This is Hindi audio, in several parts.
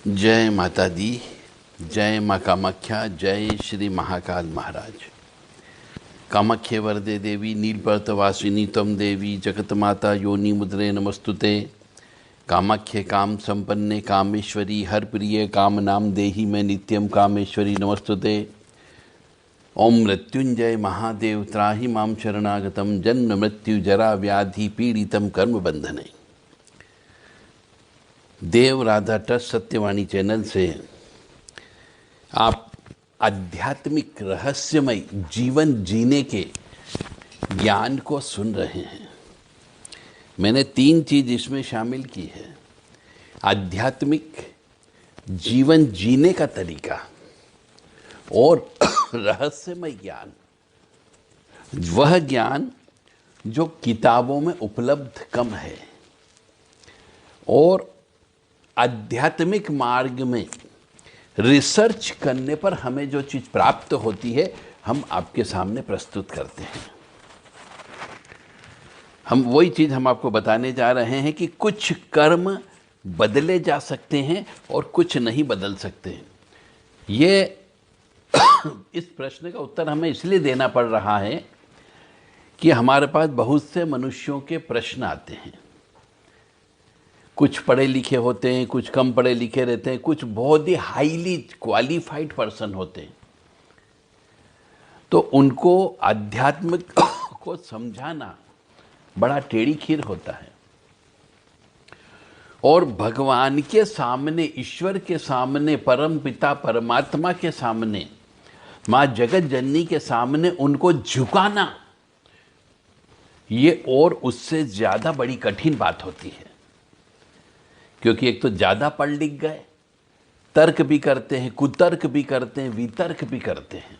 जय माता दी, जय माँ कामाख्या, जय श्री महाकाल महाराज। कामाख्ये वरदे देवी नीलपर्तवासिनी त्वं देवी जगत माता योनि मुद्रे नमस्तुते। कामाख्ये काम संपन्ने कामेश्वरी हर प्रिय काम नाम देहि में नित्यम कामेश्वरी नमस्तुते। ओम मृत्युंजय महादेव त्राहि मां शरणागतम जन्म मृत्यु जरा व्याधि पीड़ितम कर्म बंधने। देव राधा ट्रस्ट सत्यवाणी चैनल से आप आध्यात्मिक रहस्यमय जीवन जीने के ज्ञान को सुन रहे हैं। मैंने 3 चीज इसमें शामिल की है: आध्यात्मिक जीवन जीने का तरीका और रहस्यमय ज्ञान, वह ज्ञान जो किताबों में उपलब्ध कम है, और आध्यात्मिक मार्ग में रिसर्च करने पर हमें जो चीज़ प्राप्त होती है हम आपके सामने प्रस्तुत करते हैं। हम वही चीज़ हम आपको बताने जा रहे हैं कि कुछ कर्म बदले जा सकते हैं और कुछ नहीं बदल सकते। ये इस प्रश्न का उत्तर हमें इसलिए देना पड़ रहा है कि हमारे पास बहुत से मनुष्यों के प्रश्न आते हैं। कुछ पढ़े लिखे होते हैं, कुछ कम पढ़े लिखे रहते हैं, कुछ बहुत ही हाईली क्वालिफाइड पर्सन होते हैं। तो उनको आध्यात्म को समझाना बड़ा टेढ़ी खीर होता है, और भगवान के सामने, ईश्वर के सामने, परम पिता परमात्मा के सामने, माँ जगत जननी के सामने उनको झुकाना, ये और उससे ज़्यादा बड़ी कठिन बात होती है। क्योंकि एक तो ज़्यादा पढ़ लिख गए, तर्क भी करते हैं, कुतर्क भी करते हैं, वितर्क भी करते हैं।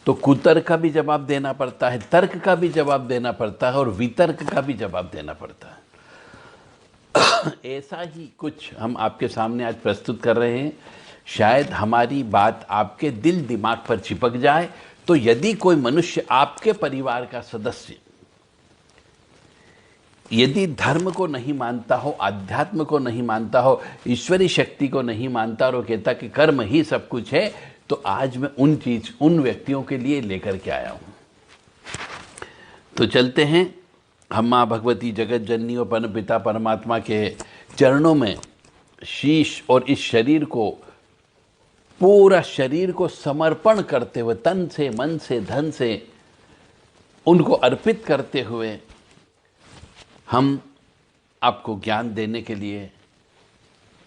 तो कुतर्क का भी जवाब देना पड़ता है, तर्क का भी जवाब देना पड़ता है, और वितर्क का भी जवाब देना पड़ता है। ऐसा ही कुछ हम आपके सामने आज प्रस्तुत कर रहे हैं। शायद हमारी बात आपके दिल दिमाग पर चिपक जाए। तो यदि कोई मनुष्य, आपके परिवार का सदस्य, यदि धर्म को नहीं मानता हो, अध्यात्म को नहीं मानता हो, ईश्वरी शक्ति को नहीं मानता, और वो कहता कि कर्म ही सब कुछ है, तो आज मैं उन व्यक्तियों के लिए लेकर के आया हूं। तो चलते हैं हम माँ भगवती जगत जननी और परम पिता परमात्मा के चरणों में शीश और इस शरीर को, पूरा शरीर को समर्पण करते हुए, तन से, मन से, धन से उनको अर्पित करते हुए हम आपको ज्ञान देने के लिए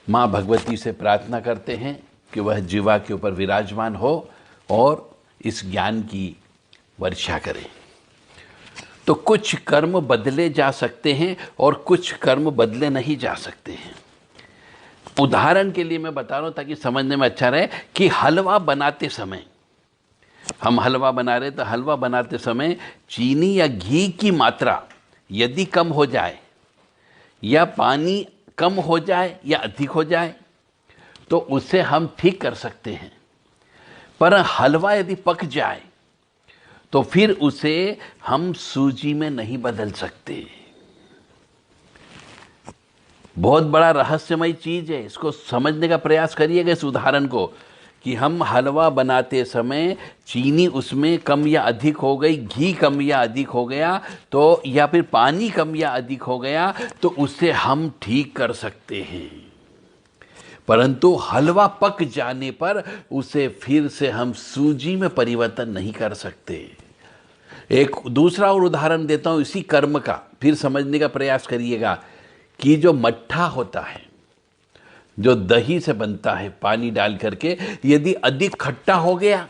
माँ भगवती से प्रार्थना करते हैं कि वह जीवा के ऊपर विराजमान हो और इस ज्ञान की वर्षा करें। तो कुछ कर्म बदले जा सकते हैं और कुछ कर्म बदले नहीं जा सकते हैं। उदाहरण के लिए मैं बता रहा हूँ ताकि समझने में अच्छा रहे कि हलवा बनाते समय, हम हलवा बना रहे तो हलवा बनाते समय चीनी या घी की मात्रा यदि कम हो जाए, या पानी कम हो जाए या अधिक हो जाए, तो उसे हम ठीक कर सकते हैं। पर हलवा यदि पक जाए तो फिर उसे हम सूजी में नहीं बदल सकते। बहुत बड़ा रहस्यमय चीज है, इसको समझने का प्रयास करिएगा इस उदाहरण को, कि हम हलवा बनाते समय चीनी उसमें कम या अधिक हो गई, घी कम या अधिक हो गया, तो या फिर पानी कम या अधिक हो गया, तो उसे हम ठीक कर सकते हैं। परंतु हलवा पक जाने पर उसे फिर से हम सूजी में परिवर्तन नहीं कर सकते। एक दूसरा और उदाहरण देता हूं इसी कर्म का, फिर समझने का प्रयास करिएगा कि जो मट्ठा होता है, जो दही से बनता है पानी डाल करके, यदि अधिक खट्टा हो गया,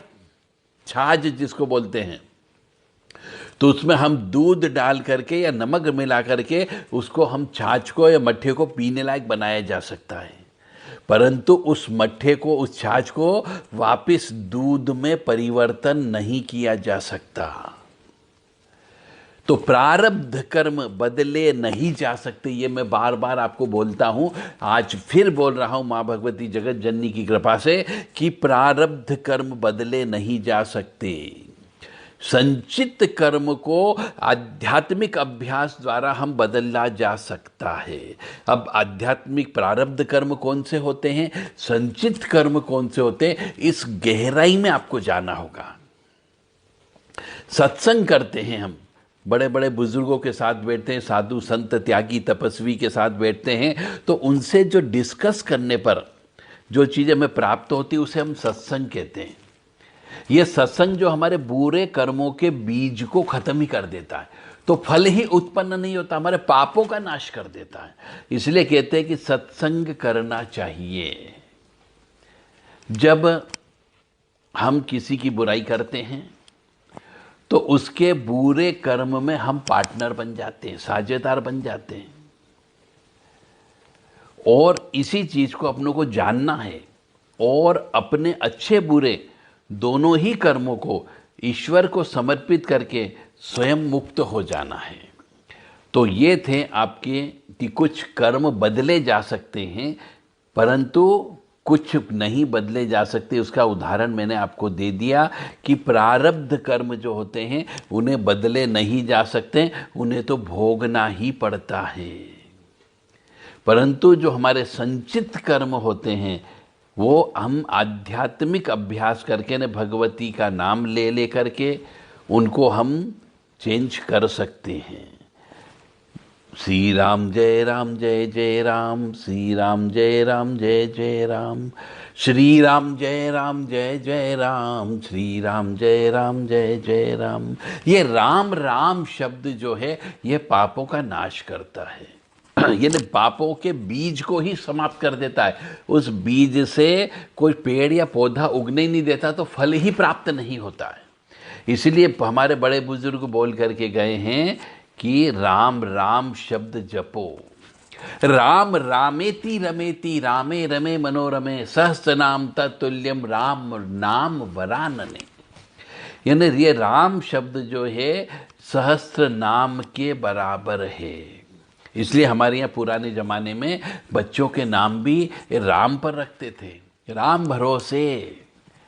छाछ जिसको बोलते हैं, तो उसमें हम दूध डाल करके या नमक मिला करके उसको हम छाछ को या मट्ठे को पीने लायक बनाया जा सकता है। परंतु उस मट्ठे को, उस छाछ को वापस दूध में परिवर्तन नहीं किया जा सकता। तो प्रारब्ध कर्म बदले नहीं जा सकते। ये मैं बार बार आपको बोलता हूं, आज फिर बोल रहा हूं मां भगवती जगत जननी की कृपा से, कि प्रारब्ध कर्म बदले नहीं जा सकते। संचित कर्म को आध्यात्मिक अभ्यास द्वारा हम बदला जा सकता है। अब आध्यात्मिक प्रारब्ध कर्म कौन से होते हैं, संचित कर्म कौन से होते हैं, इस गहराई में आपको जाना होगा। सत्संग करते हैं हम, बड़े बड़े बुजुर्गों के साथ बैठते हैं, साधु संत त्यागी तपस्वी के साथ बैठते हैं, तो उनसे जो डिस्कस करने पर जो चीज़ हमें प्राप्त होती है उसे हम सत्संग कहते हैं। ये सत्संग जो हमारे बुरे कर्मों के बीज को खत्म ही कर देता है, तो फल ही उत्पन्न नहीं होता, हमारे पापों का नाश कर देता है। इसलिए कहते हैं कि सत्संग करना चाहिए। जब हम किसी की बुराई करते हैं तो उसके बुरे कर्म में हम पार्टनर बन जाते हैं, साझेदार बन जाते हैं। और इसी चीज को अपनों को जानना है और अपने अच्छे बुरे दोनों ही कर्मों को ईश्वर को समर्पित करके स्वयं मुक्त हो जाना है। तो ये थे आपके कि कुछ कर्म बदले जा सकते हैं परंतु कुछ नहीं बदले जा सकते। उसका उदाहरण मैंने आपको दे दिया कि प्रारब्ध कर्म जो होते हैं उन्हें बदले नहीं जा सकते, उन्हें तो भोगना ही पड़ता है। परंतु जो हमारे संचित कर्म होते हैं वो हम आध्यात्मिक अभ्यास करके न भगवती का नाम ले ले करके उनको हम चेंज कर सकते हैं। श्री राम जय जय राम, श्री राम जय जय राम, श्री राम जय जय राम, श्री राम जय जय राम। ये राम राम शब्द जो है ये पापों का नाश करता है, ये पापों के बीज को ही समाप्त कर देता है। उस बीज से कोई पेड़ या पौधा उगने ही नहीं देता, तो फल ही प्राप्त नहीं होता है। इसलिए हमारे बड़े बुजुर्ग बोल करके गए हैं कि राम राम शब्द जपो, राम रामेति रमेति, रामे रमे मनोरमे, सहस्त्र नाम तत्तुल्यम राम नाम वरानने। यानी ये राम शब्द जो है सहस्त्र नाम के बराबर है। इसलिए हमारे यहाँ पुराने ज़माने में बच्चों के नाम भी राम पर रखते थे। राम भरोसे,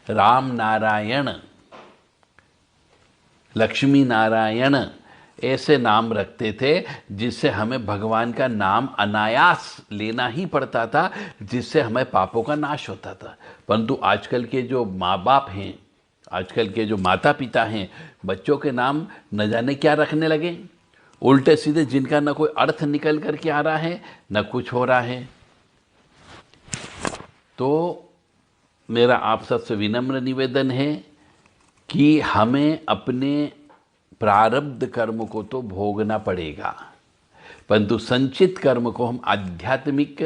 राम नारायण, लक्ष्मी नारायण, ऐसे नाम रखते थे जिससे हमें भगवान का नाम अनायास लेना ही पड़ता था, जिससे हमें पापों का नाश होता था। परंतु आजकल के जो माँ बाप हैं, आजकल के जो माता पिता हैं, बच्चों के नाम न जाने क्या रखने लगे, उल्टे सीधे, जिनका न कोई अर्थ निकल करके आ रहा है न कुछ हो रहा है। तो मेरा आप सबसे विनम्र निवेदन है कि हमें अपने प्रारब्ध कर्म को तो भोगना पड़ेगा, परंतु संचित कर्म को हम आध्यात्मिक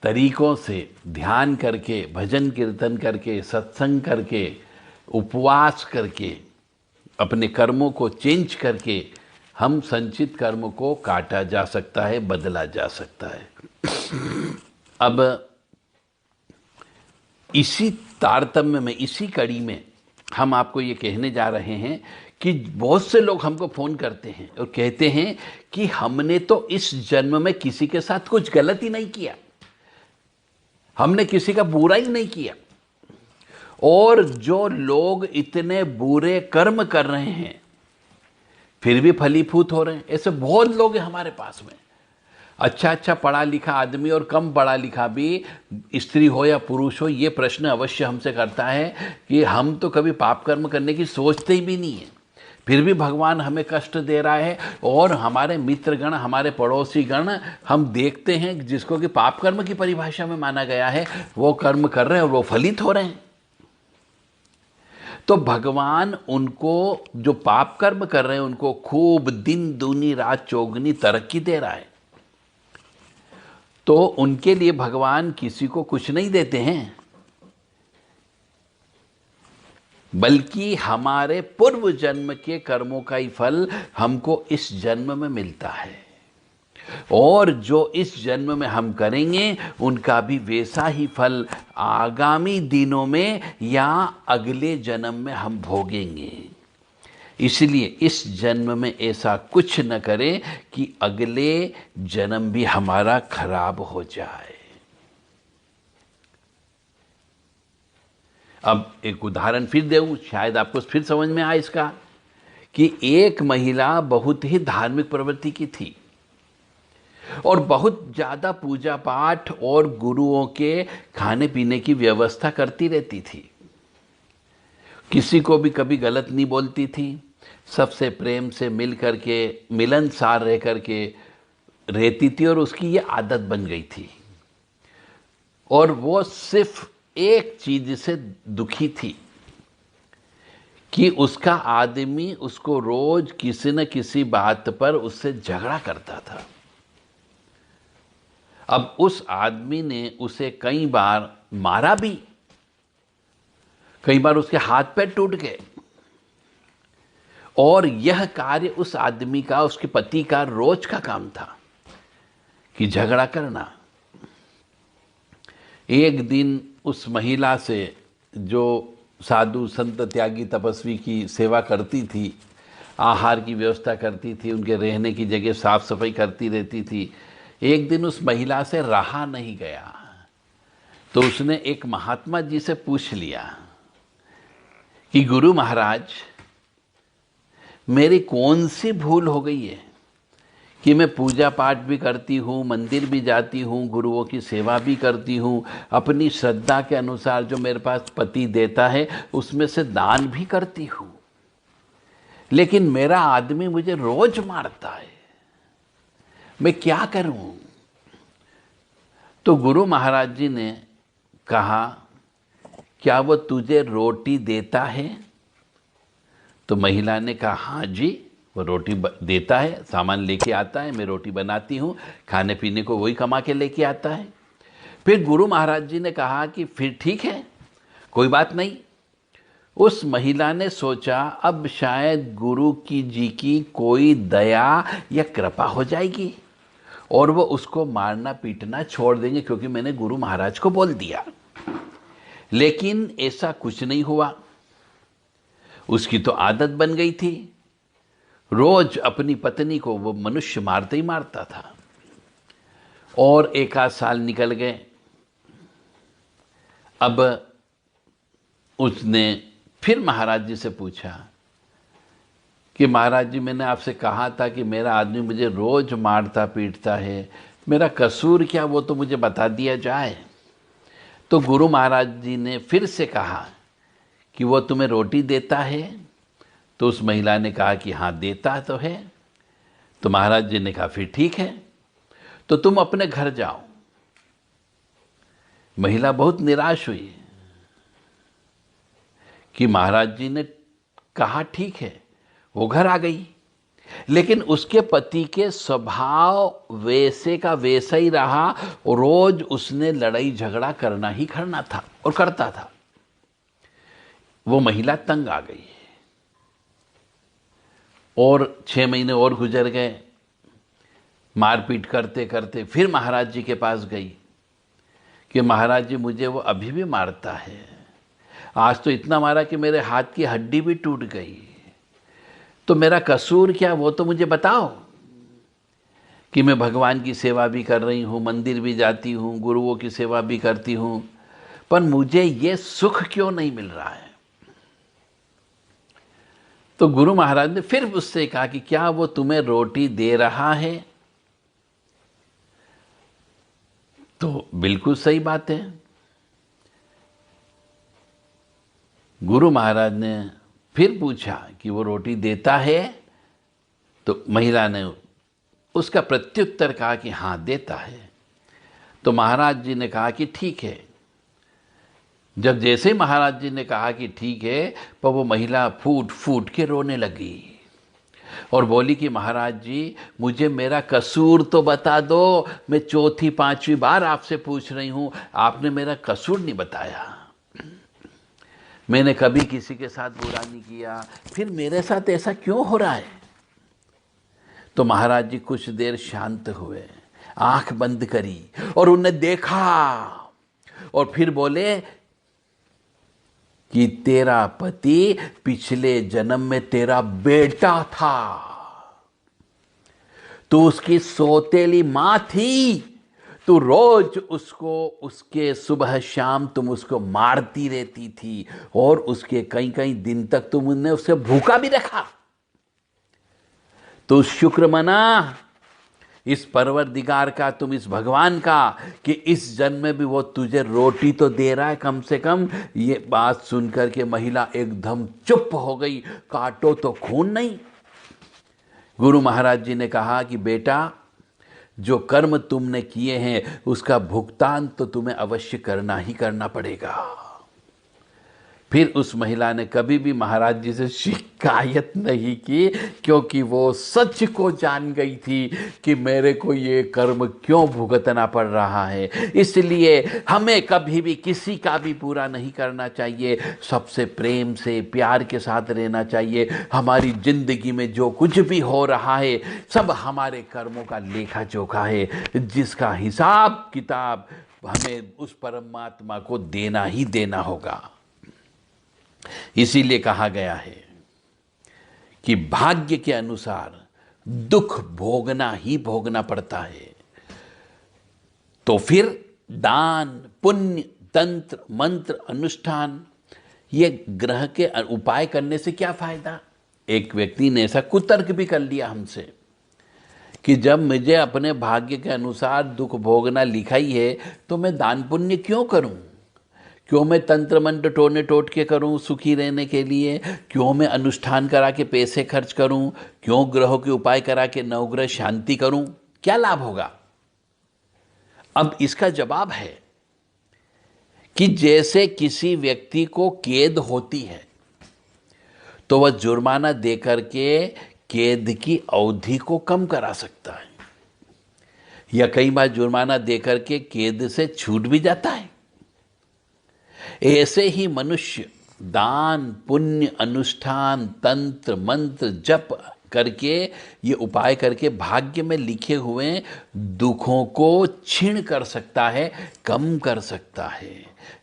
तरीकों से ध्यान करके, भजन कीर्तन करके, सत्संग करके, उपवास करके, अपने कर्मों को चेंज करके हम संचित कर्म को काटा जा सकता है, बदला जा सकता है। अब इसी तारतम्य में, इसी कड़ी में हम आपको ये कहने जा रहे हैं कि बहुत से लोग हमको फ़ोन करते हैं और कहते हैं कि हमने तो इस जन्म में किसी के साथ कुछ गलत ही नहीं किया, हमने किसी का बुरा ही नहीं किया, और जो लोग इतने बुरे कर्म कर रहे हैं फिर भी फलीभूत हो रहे हैं। ऐसे बहुत लोग हैं हमारे पास में, अच्छा पढ़ा लिखा आदमी और कम पढ़ा लिखा भी, स्त्री हो या पुरुष हो, ये प्रश्न अवश्य हमसे करता है कि हम तो कभी पाप कर्म करने की सोचते ही भी नहीं है, फिर भी भगवान हमें कष्ट दे रहा है। और हमारे मित्रगण, हमारे पड़ोसी गण, हम देखते हैं जिसको कि पाप कर्म की परिभाषा में माना गया है, वो कर्म कर रहे हैं और वो फलित हो रहे हैं। तो भगवान उनको, जो पाप कर्म कर रहे हैं, उनको खूब दिन दूनी रात चौगनी तरक्की दे रहा है। तो उनके लिए भगवान किसी को कुछ नहीं देते हैं, बल्कि हमारे पूर्व जन्म के कर्मों का ही फल हमको इस जन्म में मिलता है, और जो इस जन्म में हम करेंगे उनका भी वैसा ही फल आगामी दिनों में या अगले जन्म में हम भोगेंगे। इसलिए इस जन्म में ऐसा कुछ न करें कि अगले जन्म भी हमारा खराब हो जाए। अब एक उदाहरण फिर दूं, शायद आपको फिर समझ में आए इसका। कि एक महिला बहुत ही धार्मिक प्रवृत्ति की थी और बहुत ज़्यादा पूजा पाठ और गुरुओं के खाने पीने की व्यवस्था करती रहती थी। किसी को भी कभी गलत नहीं बोलती थी, सबसे प्रेम से मिल करके मिलनसार रह करके रहती थी और उसकी ये आदत बन गई थी। और वो सिर्फ एक चीज से दुखी थी कि उसका आदमी उसको रोज किसी न किसी बात पर उससे झगड़ा करता था। अब उस आदमी ने उसे कई बार मारा भी, कई बार उसके हाथ पैर टूट गए, और यह कार्य उस आदमी का, उसके पति का रोज का काम था कि झगड़ा करना। एक दिन उस महिला से, जो साधु संत त्यागी तपस्वी की सेवा करती थी, आहार की व्यवस्था करती थी, उनके रहने की जगह साफ सफाई करती रहती थी, एक दिन उस महिला से रहा नहीं गया तो उसने एक महात्मा जी से पूछ लिया कि गुरु महाराज, मेरी कौन सी भूल हो गई है कि मैं पूजा पाठ भी करती हूँ, मंदिर भी जाती हूँ, गुरुओं की सेवा भी करती हूँ, अपनी श्रद्धा के अनुसार जो मेरे पास पति देता है उसमें से दान भी करती हूँ, लेकिन मेरा आदमी मुझे रोज मारता है, मैं क्या करूं? तो गुरु महाराज जी ने कहा, क्या वो तुझे रोटी देता है? तो महिला ने कहा, हाँ जी, वो रोटी देता है, सामान लेके आता है, मैं रोटी बनाती हूँ, खाने पीने को वही कमा के लेके आता है। फिर गुरु महाराज जी ने कहा कि फिर ठीक है, कोई बात नहीं। उस महिला ने सोचा अब शायद गुरु जी की कोई दया या कृपा हो जाएगी और वो उसको मारना पीटना छोड़ देंगे, क्योंकि मैंने गुरु महाराज को बोल दिया। लेकिन ऐसा कुछ नहीं हुआ। उसकी तो आदत बन गई थी, रोज अपनी पत्नी को वो मनुष्य मारते ही मारता था। और एक आध साल निकल गए। अब उसने फिर महाराज जी से पूछा कि महाराज जी, मैंने आपसे कहा था कि मेरा आदमी मुझे रोज मारता पीटता है, मेरा कसूर क्या, वो तो मुझे बता दिया जाए। तो गुरु महाराज जी ने फिर से कहा कि वो तुम्हें रोटी देता है? तो उस महिला ने कहा कि हाँ देता तो है। तो महाराज जी ने कहा फिर ठीक है, तो तुम अपने घर जाओ। महिला बहुत निराश हुई कि महाराज जी ने कहा ठीक है, वो घर आ गई। लेकिन उसके पति के स्वभाव वैसे का वैसा ही रहा, रोज उसने लड़ाई झगड़ा करना ही करना था और करता था। वो महिला तंग आ गई और 6 महीने और गुजर गए। मारपीट करते करते फिर महाराज जी के पास गई कि महाराज जी, मुझे वो अभी भी मारता है, आज तो इतना मारा कि मेरे हाथ की हड्डी भी टूट गई, तो मेरा कसूर क्या, वो तो मुझे बताओ कि मैं भगवान की सेवा भी कर रही हूँ, मंदिर भी जाती हूँ, गुरुओं की सेवा भी करती हूँ, पर मुझे ये सुख क्यों नहीं मिल रहा है। तो गुरु महाराज ने फिर उससे कहा कि क्या वो तुम्हें रोटी दे रहा है? तो बिल्कुल सही बात है। गुरु महाराज ने फिर पूछा कि वो रोटी देता है? तो महिला ने उसका प्रत्युत्तर कहा कि हाँ देता है। तो महाराज जी ने कहा कि ठीक है। जब जैसे महाराज जी ने कहा कि ठीक है, पर वो महिला फूट फूट के रोने लगी और बोली कि महाराज जी, मुझे मेरा कसूर तो बता दो, मैं चौथी पांचवी बार आपसे पूछ रही हूँ, आपने मेरा कसूर नहीं बताया। मैंने कभी किसी के साथ बुरा नहीं किया, फिर मेरे साथ ऐसा क्यों हो रहा है? तो महाराज जी कुछ देर शांत हुए, आंख बंद करी और उन्हें देखा और फिर बोले कि तेरा पति पिछले जन्म में तेरा बेटा था, तू उसकी सौतेली मां थी, तू रोज उसको, उसके सुबह शाम तुम उसको मारती रहती थी और उसके कई कई दिन तक तुमने उसे भूखा भी रखा। तो शुक्र मना इस परवरदिगार का, तुम इस भगवान का, कि इस जन्म में भी वो तुझे रोटी तो दे रहा है कम से कम। ये बात सुनकर के महिला एकदम चुप हो गई, काटो तो खून नहीं। गुरु महाराज जी ने कहा कि बेटा, जो कर्म तुमने किए हैं उसका भुगतान तो तुम्हें अवश्य करना ही करना पड़ेगा। फिर उस महिला ने कभी भी महाराज जी से शिकायत नहीं की, क्योंकि वो सच को जान गई थी कि मेरे को ये कर्म क्यों भुगतना पड़ रहा है। इसलिए हमें कभी भी किसी का भी बुरा नहीं करना चाहिए, सबसे प्रेम से प्यार के साथ रहना चाहिए। हमारी जिंदगी में जो कुछ भी हो रहा है सब हमारे कर्मों का लेखा जोखा है, जिसका हिसाब किताब हमें उस परमात्मा को देना ही देना होगा। इसीलिए कहा गया है कि भाग्य के अनुसार दुख भोगना ही भोगना पड़ता है। तो फिर दान, पुण्य, तंत्र, मंत्र, अनुष्ठान, ये ग्रह के उपाय करने से क्या फायदा। एक व्यक्ति ने ऐसा कुतर्क भी कर लिया हमसे कि जब मुझे अपने भाग्य के अनुसार दुख भोगना लिखा ही है तो मैं दान पुण्य क्यों करूं, क्यों मैं तंत्र मंत्र टोने टोट के करूं सुखी रहने के लिए, क्यों मैं अनुष्ठान करा के पैसे खर्च करूं, क्यों ग्रहों के उपाय करा के नवग्रह शांति करूं, क्या लाभ होगा। अब इसका जवाब है कि जैसे किसी व्यक्ति को कैद होती है तो वह जुर्माना देकर के कैद की अवधि को कम करा सकता है, या कई बार जुर्माना देकर के कैद से छूट भी जाता है। ऐसे ही मनुष्य दान, पुण्य, अनुष्ठान, तंत्र, मंत्र, जप करके, ये उपाय करके भाग्य में लिखे हुए दुखों को छीण कर सकता है, कम कर सकता है।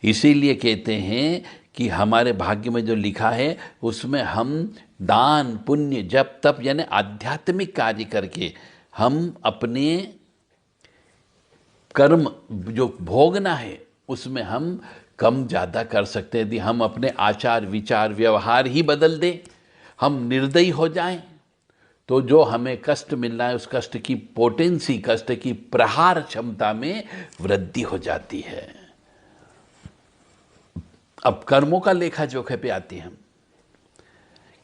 इसीलिए कहते हैं कि हमारे भाग्य में जो लिखा है उसमें हम दान, पुण्य, जप, तप यानी आध्यात्मिक कार्य करके हम अपने कर्म जो भोगना है उसमें हम कम ज़्यादा कर सकते हैं। यदि हम अपने आचार विचार व्यवहार ही बदल दें, हम निर्दयी हो जाएं, तो जो हमें कष्ट मिल रहा है उस कष्ट की पोटेंसी, कष्ट की प्रहार क्षमता में वृद्धि हो जाती है। अब कर्मों का लेखा जोखा पे आते हैं हम,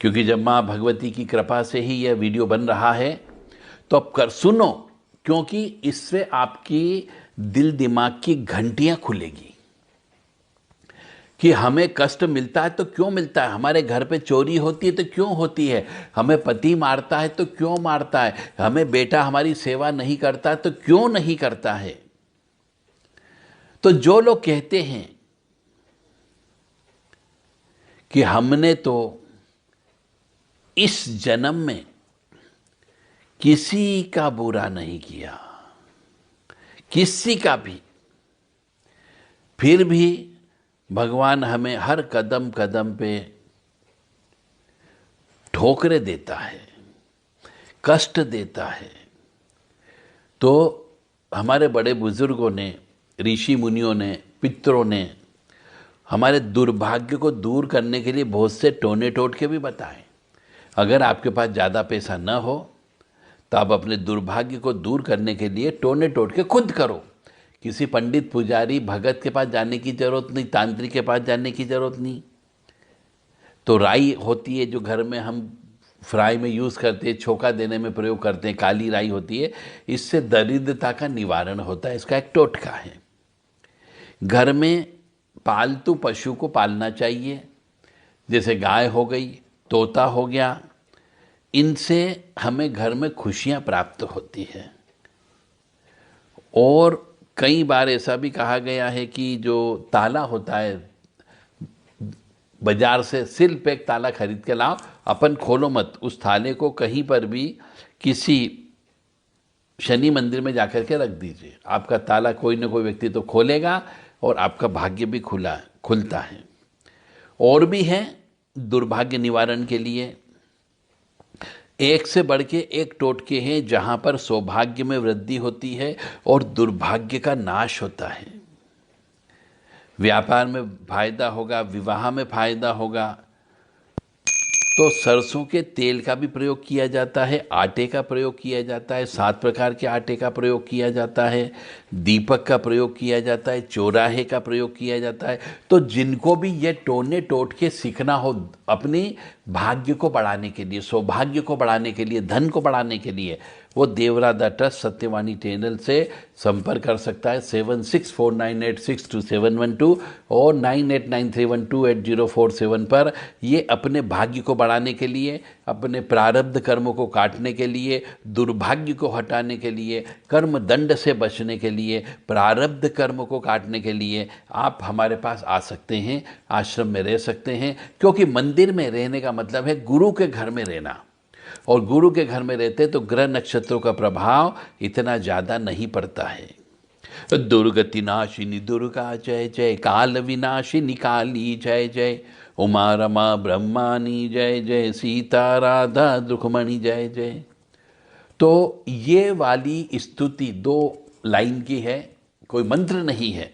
क्योंकि जब माँ भगवती की कृपा से ही यह वीडियो बन रहा है तो अब कर सुनो, क्योंकि इससे आपकी दिल दिमाग की घंटियां खुलेगी कि हमें कष्ट मिलता है तो क्यों मिलता है, हमारे घर पे चोरी होती है तो क्यों होती है, हमें पति मारता है तो क्यों मारता है, हमें बेटा हमारी सेवा नहीं करता है तो क्यों नहीं करता है। तो जो लोग कहते हैं कि हमने तो इस जन्म में किसी का बुरा नहीं किया, किसी का भी, फिर भी भगवान हमें हर कदम कदम पे ठोकरें देता है, कष्ट देता है। तो हमारे बड़े बुजुर्गों ने, ऋषि मुनियों ने, पितरों ने हमारे दुर्भाग्य को दूर करने के लिए बहुत से टोने टोटके भी बताए। अगर आपके पास ज़्यादा पैसा न हो तो आप अपने दुर्भाग्य को दूर करने के लिए टोने टोटके खुद करो। किसी पंडित, पुजारी, भगत के पास जाने की ज़रूरत नहीं, तांत्रिक के पास जाने की ज़रूरत नहीं। तो राई होती है जो घर में हम फ्राई में यूज़ करते हैं, छोका देने में प्रयोग करते हैं, काली राई होती है, इससे दरिद्रता का निवारण होता है। इसका एक टोटका है। घर में पालतू पशु को पालना चाहिए, जैसे गाय हो गई, तोता हो गया, इनसे हमें घर में खुशियाँ प्राप्त होती हैं। और कई बार ऐसा भी कहा गया है कि जो ताला होता है, बाजार से सिर्फ एक ताला खरीद के लाओ, अपन खोलो मत, उस ताले को कहीं पर भी किसी शनि मंदिर में जाकर के रख दीजिए। आपका ताला कोई ना कोई व्यक्ति तो खोलेगा और आपका भाग्य भी खुलता है। और भी है दुर्भाग्य निवारण के लिए, एक से बढ़ के एक टोटके हैं जहाँ पर सौभाग्य में वृद्धि होती है और दुर्भाग्य का नाश होता है। व्यापार में फायदा होगा, विवाह में फायदा होगा, तो सरसों के तेल का भी प्रयोग किया जाता है, आटे का प्रयोग किया जाता है, 7 प्रकार के आटे का प्रयोग किया जाता है, दीपक का प्रयोग किया जाता है, चौराहे का प्रयोग किया जाता है। तो जिनको भी ये टोने टोटके सीखना हो अपने भाग्य को बढ़ाने के लिए, सौभाग्य को बढ़ाने के लिए, धन को बढ़ाने के लिए, वो देवराधा ट्रस्ट सत्यवाणी चैनल से संपर्क कर सकता है 7649862712 और 9893128047 पर। ये अपने भाग्य को बढ़ाने के लिए, अपने प्रारब्ध कर्मों को काटने के लिए, दुर्भाग्य को हटाने के लिए, कर्म दंड से बचने के लिए, प्रारब्ध कर्म को काटने के लिए आप हमारे पास आ सकते हैं, आश्रम में रह सकते हैं। क्योंकि मंदिर में रहने का मतलब है गुरु के घर में रहना, और गुरु के घर में रहते तो ग्रह नक्षत्रों का प्रभाव इतना ज़्यादा नहीं पड़ता है। दुर्गति नाशिनी दुर्गा जय जय, काल विनाशिनी काली जय जय, उमा रमा ब्रह्मानी जय जय, सीता राधा रुक्मणी जय जय। तो ये वाली स्तुति 2 लाइन की है, कोई मंत्र नहीं है।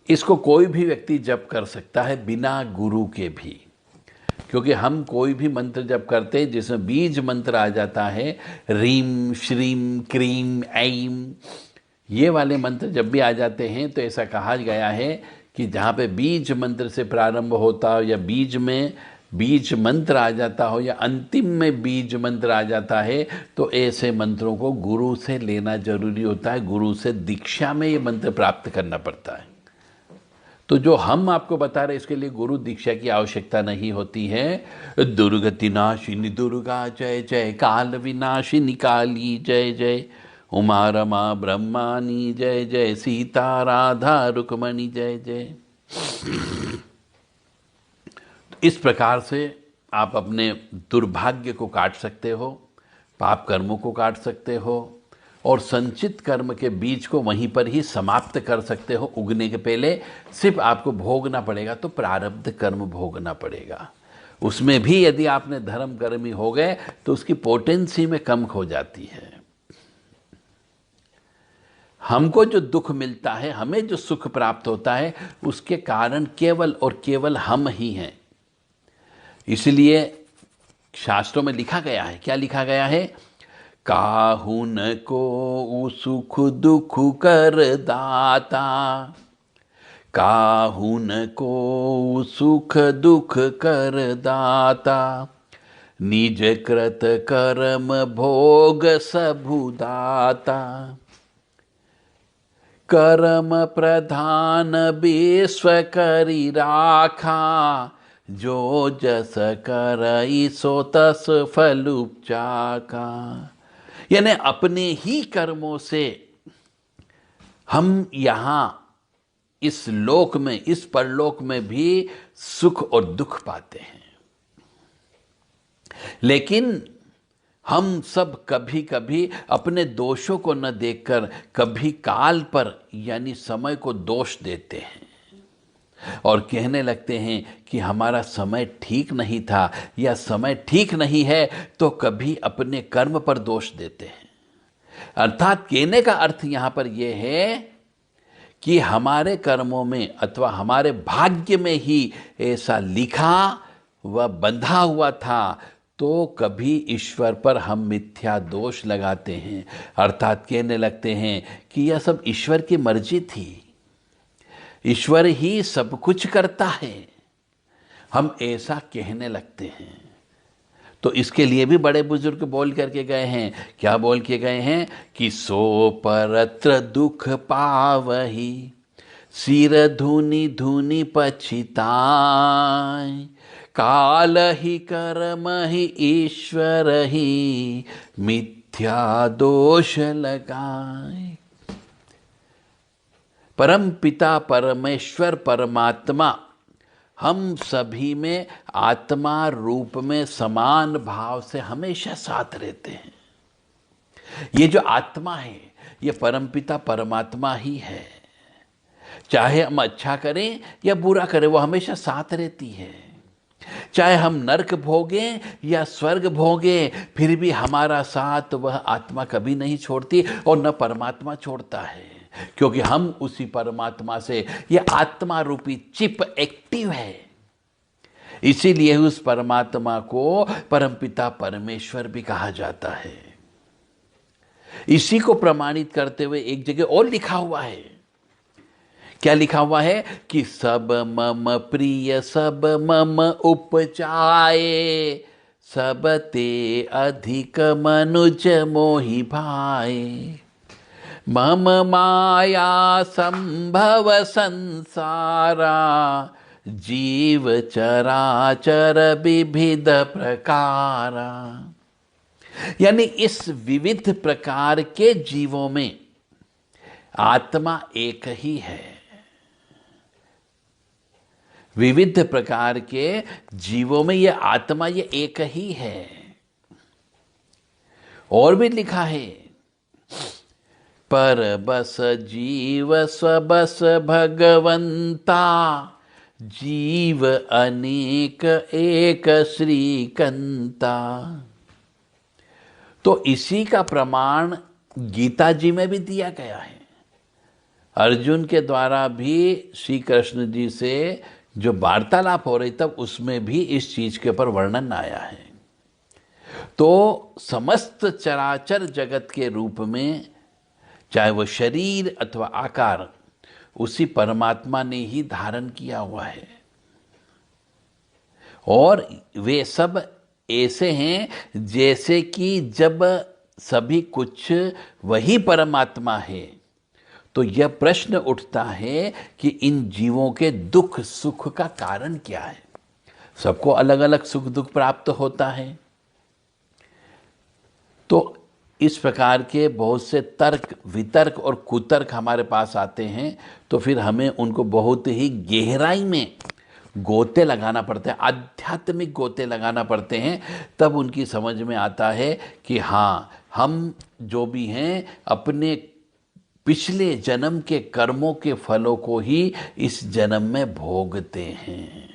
इसको कोई भी व्यक्ति जप कर सकता है बिना गुरु के भी, क्योंकि हम कोई भी मंत्र जप करते हैं जिसमें बीज मंत्र आ जाता है, रीम श्रीम क्रीम ऐम, ये वाले मंत्र जब भी आ जाते हैं तो ऐसा कहा गया है कि जहाँ पे बीज मंत्र से प्रारंभ होता हो, या बीज में बीज मंत्र आ जाता हो, या अंतिम में बीज मंत्र आ जाता है, तो ऐसे मंत्रों को गुरु से लेना जरूरी होता है। गुरु से दीक्षा में ये मंत्र प्राप्त करना पड़ता है। तो जो हम आपको बता रहे, इसके लिए गुरु दीक्षा की आवश्यकता नहीं होती है। दुर्गति नाशिनी दुर्गा जय जय, काल विनाशिनी काली जय जय, उमा रमा ब्रह्मानी जय जय, सीता राधा रुक्मणी जय जय। इस प्रकार से आप अपने दुर्भाग्य को काट सकते हो, पाप कर्मों को काट सकते हो, और संचित कर्म के बीज को वहीं पर ही समाप्त कर सकते हो उगने के पहले। सिर्फ आपको भोगना पड़ेगा, तो प्रारब्ध कर्म भोगना पड़ेगा। उसमें भी यदि आपने धर्म कर्मी हो गए तो उसकी पोटेंसी में कम खो जाती है। हमको जो दुख मिलता है, हमें जो सुख प्राप्त होता है, उसके कारण केवल और केवल हम ही हैं। इसलिए शास्त्रों में लिखा गया है, क्या लिखा गया है? काहुन को सुख दुख कर दाता, काहुन को सुख दुख कर दाता, निज कृत कर्म भोग सबु दाता, कर्म प्रधान विश्व करी राखा, जो जस करई सो तस फल उपचाका। यानी अपने ही कर्मों से हम यहाँ इस लोक में, इस परलोक में भी सुख और दुख पाते हैं। लेकिन हम सब कभी कभी अपने दोषों को न देखकर कभी काल पर यानी समय को दोष देते हैं और कहने लगते हैं कि हमारा समय ठीक नहीं था या समय ठीक नहीं है, तो कभी अपने कर्म पर दोष देते हैं। अर्थात कहने का अर्थ यहाँ पर यह है कि हमारे कर्मों में अथवा हमारे भाग्य में ही ऐसा लिखा व बंधा हुआ था, तो कभी ईश्वर पर हम मिथ्या दोष लगाते हैं। अर्थात कहने लगते हैं कि यह सब ईश्वर की मर्जी थी, ईश्वर ही सब कुछ करता है, हम ऐसा कहने लगते हैं। तो इसके लिए भी बड़े बुजुर्ग बोल करके गए हैं। क्या बोल के गए हैं? कि सो परत्र दुख पावही, सिर धुनि धुनि पछिताय, काल ही कर्म ही ईश्वर ही, मिथ्या दोष लगाए। परम पिता परमेश्वर परमात्मा हम सभी में आत्मा रूप में समान भाव से हमेशा साथ रहते हैं। ये जो आत्मा है, ये परमपिता परमात्मा ही है। चाहे हम अच्छा करें या बुरा करें, वो हमेशा साथ रहती है। चाहे हम नरक भोगें या स्वर्ग भोगें, फिर भी हमारा साथ वह आत्मा कभी नहीं छोड़ती और न परमात्मा छोड़ता है, क्योंकि हम उसी परमात्मा से, ये आत्मा रूपी चिप एक्टिव है। इसीलिए उस परमात्मा को परमपिता परमेश्वर भी कहा जाता है। इसी को प्रमाणित करते हुए एक जगह और लिखा हुआ है। क्या लिखा हुआ है कि सब मम प्रिय सब मम उपचाए, सब ते अधिक मनुज मोहि भाए। मम माया संभव संसारा, जीव चराचर विविध प्रकारा। यानी इस विविध प्रकार के जीवों में आत्मा एक ही है। विविध प्रकार के जीवों में यह आत्मा ये एक ही है। और भी लिखा है, पर बस जीव स्वबस भगवंता, जीव अनेक एक श्रीकंता। तो इसी का प्रमाण गीता जी में भी दिया गया है। अर्जुन के द्वारा भी श्री कृष्ण जी से जो वार्तालाप हो रही तब उसमें भी इस चीज के ऊपर वर्णन आया है। तो समस्त चराचर जगत के रूप में, चाहे वो शरीर अथवा आकार, उसी परमात्मा ने ही धारण किया हुआ है। और वे सब ऐसे हैं जैसे कि जब सभी कुछ वही परमात्मा है, तो यह प्रश्न उठता है कि इन जीवों के दुख सुख का कारण क्या है। सबको अलग अलग सुख दुख प्राप्त होता है। तो इस प्रकार के बहुत से तर्क वितर्क और कुतर्क हमारे पास आते हैं, तो फिर हमें उनको बहुत ही गहराई में गोते लगाना पड़ते हैं, आध्यात्मिक गोते लगाना पड़ते हैं। तब उनकी समझ में आता है कि हाँ, हम जो भी हैं अपने पिछले जन्म के कर्मों के फलों को ही इस जन्म में भोगते हैं।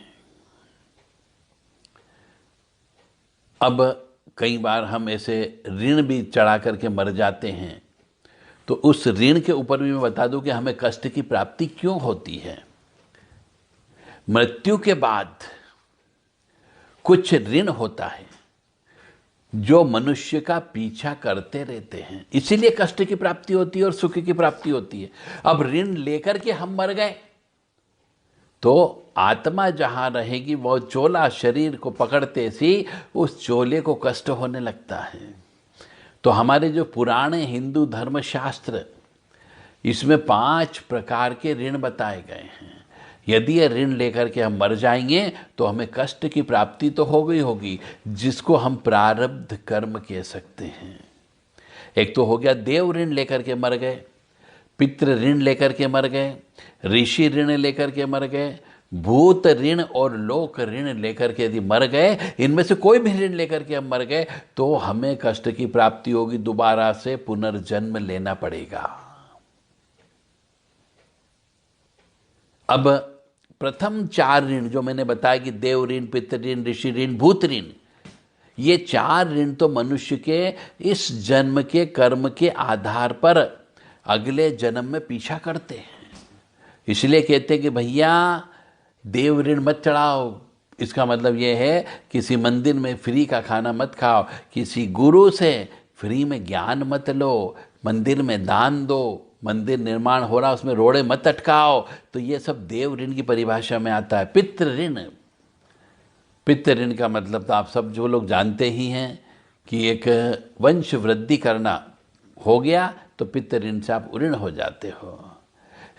अब कई बार हम ऐसे ऋण भी चढ़ा करके मर जाते हैं, तो उस ऋण के ऊपर भी मैं बता दूं कि हमें कष्ट की प्राप्ति क्यों होती है। मृत्यु के बाद कुछ ऋण होता है जो मनुष्य का पीछा करते रहते हैं, इसीलिए कष्ट की प्राप्ति होती है और सुख की प्राप्ति होती है। अब ऋण लेकर के हम मर गए तो आत्मा जहां रहेगी वो चोला शरीर को पकड़ते सी उस चोले को कष्ट होने लगता है। तो हमारे जो पुराने हिंदू धर्मशास्त्र, इसमें 5 प्रकार के ऋण बताए गए हैं। यदि ये ऋण लेकर के हम मर जाएंगे तो हमें कष्ट की प्राप्ति तो होगी, जिसको हम प्रारब्ध कर्म कह सकते हैं। एक तो हो गया देव ऋण लेकर के मर गए, पितृ ऋण लेकर के मर गए, ऋषि ऋण लेकर के मर गए, भूत ऋण और लोक ऋण लेकर के यदि मर गए, इनमें से कोई भी ऋण लेकर के हम मर गए तो हमें कष्ट की प्राप्ति होगी, दोबारा से पुनर्जन्म लेना पड़ेगा। अब प्रथम 4 ऋण जो मैंने बताया कि देव ऋण, पितृ ऋण, ऋषि ऋण, भूत ऋण, ये 4 ऋण तो मनुष्य के इस जन्म के कर्म के आधार पर अगले जन्म में पीछा करते हैं। इसलिए कहते हैं कि भैया देव ऋण मत चढ़ाओ। इसका मतलब ये है किसी मंदिर में फ्री का खाना मत खाओ, किसी गुरु से फ्री में ज्ञान मत लो, मंदिर में दान दो, मंदिर निर्माण हो रहा उसमें रोड़े मत अटकाओ। तो ये सब देव ऋण की परिभाषा में आता है। पितृ ऋण, पितृ ऋण का मतलब तो आप सब जो लोग जानते ही हैं कि एक वंश वृद्धि करना हो गया तो पितृ ऋण से आप ऋण हो जाते हो।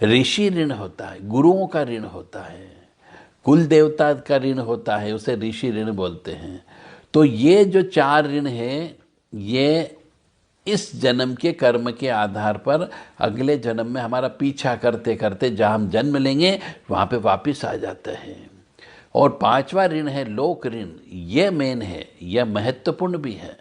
ऋषि ऋण होता है, गुरुओं का ऋण होता है, कुल देवता का ऋण होता है, उसे ऋषि ऋण बोलते हैं। तो ये जो 4 ऋण है, ये इस जन्म के कर्म के आधार पर अगले जन्म में हमारा पीछा करते करते जहाँ हम जन्म लेंगे वहाँ पे वापस आ जाता है। और 5वां ऋण है लोक ऋण। यह मेन है, यह महत्वपूर्ण भी है।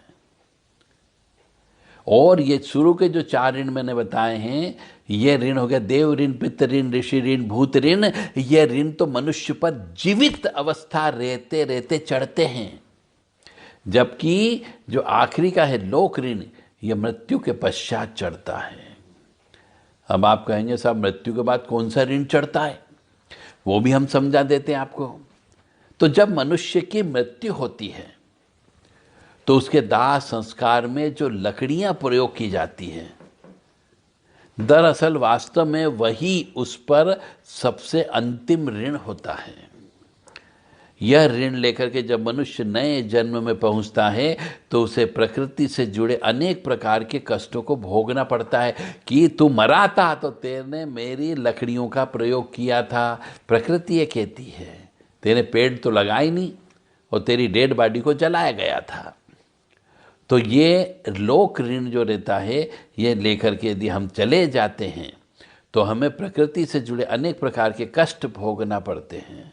और ये शुरू के जो 4 ऋण मैंने बताए हैं, ये ऋण हो गया देव ऋण, पितृ ऋण, ऋषि ऋण, भूत ऋण। ये ऋण तो मनुष्य पर जीवित अवस्था रहते रहते चढ़ते हैं, जबकि जो आखिरी का है लोक ऋण, यह मृत्यु के पश्चात चढ़ता है। अब आप कहेंगे साहब मृत्यु के बाद कौन सा ऋण चढ़ता है, वो भी हम समझा देते हैं आपको। तो जब मनुष्य की मृत्यु होती है तो उसके दाह संस्कार में जो लकड़ियां प्रयोग की जाती हैं, दरअसल वास्तव में वही उस पर सबसे अंतिम ऋण होता है। यह ऋण लेकर के जब मनुष्य नए जन्म में पहुंचता है तो उसे प्रकृति से जुड़े अनेक प्रकार के कष्टों को भोगना पड़ता है कि तू मरा था तो तेरे मेरी लकड़ियों का प्रयोग किया था। प्रकृति ये कहती है तेरे पेड़ तो लगाए नहीं और तेरी डेड बॉडी को जलाया गया था। तो ये लोक ऋण जो रहता है, ये लेकर के यदि हम चले जाते हैं तो हमें प्रकृति से जुड़े अनेक प्रकार के कष्ट भोगना पड़ते हैं।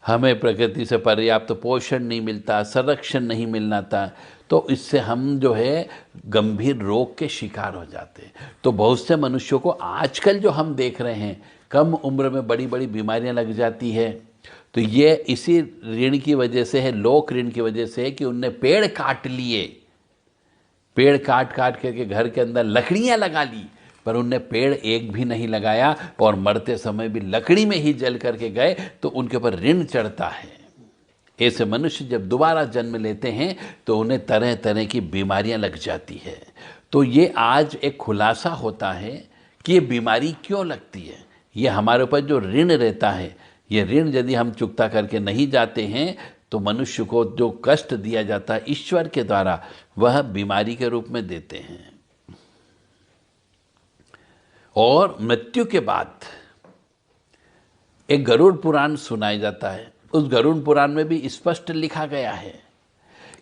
हमें प्रकृति से पर्याप्त पोषण नहीं मिलता, संरक्षण नहीं मिलना था, तो इससे हम जो है गंभीर रोग के शिकार हो जाते हैं। तो बहुत से मनुष्यों को आजकल जो हम देख रहे हैं, कम उम्र में बड़ी बड़ी बीमारियां लग जाती है, तो ये इसी ऋण की वजह से है, लोक ऋण की वजह से है कि उनने पेड़ काट लिए, पेड़ काट काट करके घर के अंदर लकड़ियां लगा ली, पर उनने पेड़ एक भी नहीं लगाया और मरते समय भी लकड़ी में ही जल करके गए, तो उनके ऊपर ऋण चढ़ता है। ऐसे मनुष्य जब दोबारा जन्म लेते हैं तो उन्हें तरह तरह की बीमारियां लग जाती है। तो ये आज एक खुलासा होता है कि ये बीमारी क्यों लगती है। ये हमारे ऊपर जो ऋण रहता है, ये ऋण यदि हम चुकता करके नहीं जाते हैं तो मनुष्य को जो कष्ट दिया जाता है ईश्वर के द्वारा, वह बीमारी के रूप में देते हैं। और मृत्यु के बाद एक गरुड़ पुराण सुनाया जाता है। उस गरुड़ पुराण में भी स्पष्ट लिखा गया है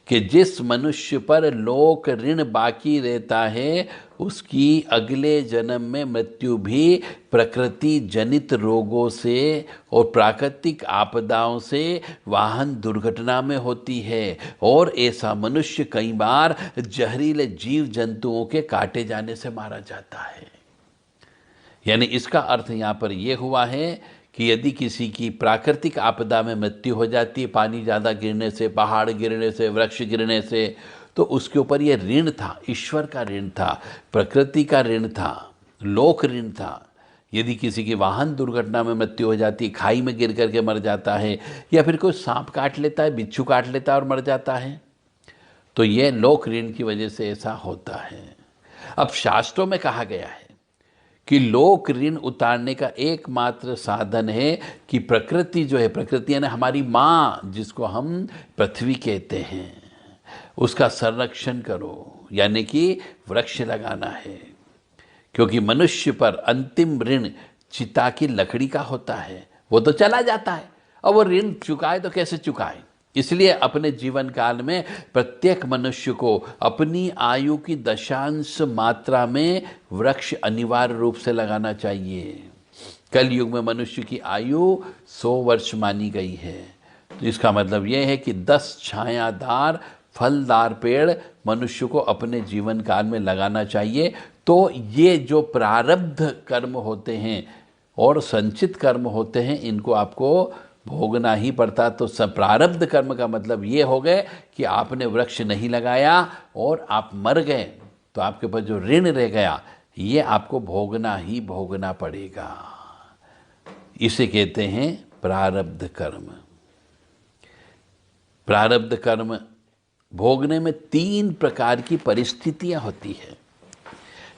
कि जिस मनुष्य पर लोक ऋण बाकी रहता है उसकी अगले जन्म में मृत्यु भी प्रकृति जनित रोगों से और प्राकृतिक आपदाओं से, वाहन दुर्घटना में होती है। और ऐसा मनुष्य कई बार जहरीले जीव जंतुओं के काटे जाने से मारा जाता है। यानी इसका अर्थ यहाँ पर यह हुआ है कि यदि किसी की प्राकृतिक आपदा में मृत्यु हो जाती है, पानी ज़्यादा गिरने से, पहाड़ गिरने से, वृक्ष गिरने से, तो उसके ऊपर यह ऋण था, ईश्वर का ऋण था, प्रकृति का ऋण था, लोक ऋण था। यदि किसी की वाहन दुर्घटना में मृत्यु हो जाती है, खाई में गिर करके मर जाता है, या फिर कोई सांप काट लेता है, बिच्छू काट लेता है और मर जाता है, तो यह लोक ऋण की वजह से ऐसा होता है। अब शास्त्रों में कहा गया है कि लोक ऋण उतारने का एकमात्र साधन है कि प्रकृति जो है, प्रकृति यानी हमारी माँ जिसको हम पृथ्वी कहते हैं, उसका संरक्षण करो, यानी कि वृक्ष लगाना है। क्योंकि मनुष्य पर अंतिम ऋण चिता की लकड़ी का होता है, वो तो चला जाता है, और वो ऋण चुकाए तो कैसे चुकाए। इसलिए अपने जीवन काल में प्रत्येक मनुष्य को अपनी आयु की दशांश मात्रा में वृक्ष अनिवार्य रूप से लगाना चाहिए। कल युग में मनुष्य की आयु 100 वर्ष मानी गई है। तो इसका मतलब यह है कि 10 छायादार फलदार पेड़ मनुष्य को अपने जीवन काल में लगाना चाहिए। तो ये जो प्रारब्ध कर्म होते हैं और संचित कर्म होते हैं, इनको आपको भोगना ही पड़ता। तो सब प्रारब्ध कर्म का मतलब ये हो गए कि आपने वृक्ष नहीं लगाया और आप मर गए, तो आपके पास जो ऋण रह गया ये आपको भोगना ही भोगना पड़ेगा। इसे कहते हैं प्रारब्ध कर्म। प्रारब्ध कर्म भोगने में 3 प्रकार की परिस्थितियां होती है।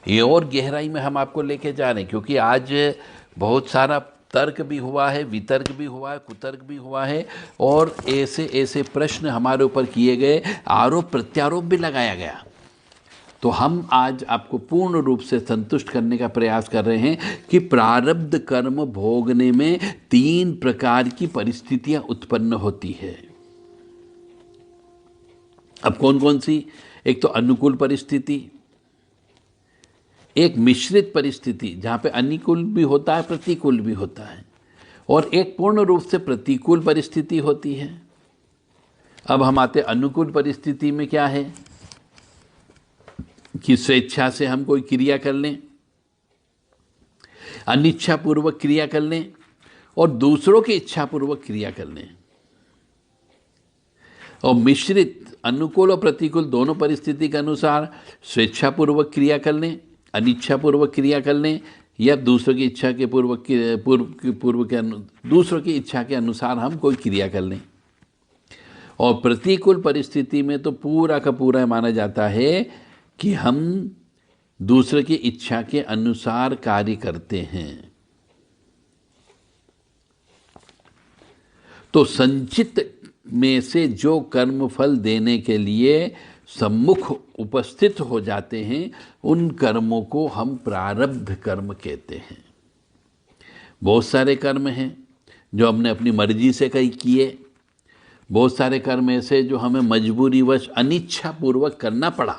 ये और गहराई में हम आपको लेके जा रहे हैं, क्योंकि आज बहुत सारा तर्क भी हुआ है, वितर्क भी हुआ है, कुतर्क भी हुआ है, और ऐसे ऐसे प्रश्न हमारे ऊपर किए गए, आरोप प्रत्यारोप भी लगाया गया। तो हम आज आपको पूर्ण रूप से संतुष्ट करने का प्रयास कर रहे हैं कि प्रारब्ध कर्म भोगने में 3 प्रकार की परिस्थितियां उत्पन्न होती है। अब कौन कौन सी? एक तो अनुकूल परिस्थिति, एक मिश्रित परिस्थिति जहाँ पे अनुकूल भी होता है, प्रतिकूल भी होता है, और एक पूर्ण रूप से प्रतिकूल परिस्थिति होती है। अब हम आते अनुकूल परिस्थिति में क्या है कि स्वेच्छा से हम कोई क्रिया कर लें, अनिच्छा पूर्वक क्रिया कर लें, और दूसरों की इच्छा पूर्वक क्रिया कर लें। और मिश्रित अनुकूल और प्रतिकूल दोनों परिस्थिति के अनुसार स्वेच्छापूर्वक क्रिया कर लें, अनिच्छापूर्वक क्रिया कर लें, या दूसरों की इच्छा के दूसरों की इच्छा के अनुसार हम कोई क्रिया कर लें। और प्रतिकूल परिस्थिति में तो पूरा का पूरा माना जाता है कि हम दूसरे की इच्छा के अनुसार कार्य करते हैं। तो संचित में से जो कर्म फल देने के लिए सम्मुख उपस्थित हो जाते हैं, उन कर्मों को हम प्रारब्ध कर्म कहते हैं। बहुत सारे कर्म हैं जो हमने अपनी मर्जी से कहीं किए, बहुत सारे कर्म ऐसे जो हमें मजबूरीवश अनिच्छा पूर्वक करना पड़ा,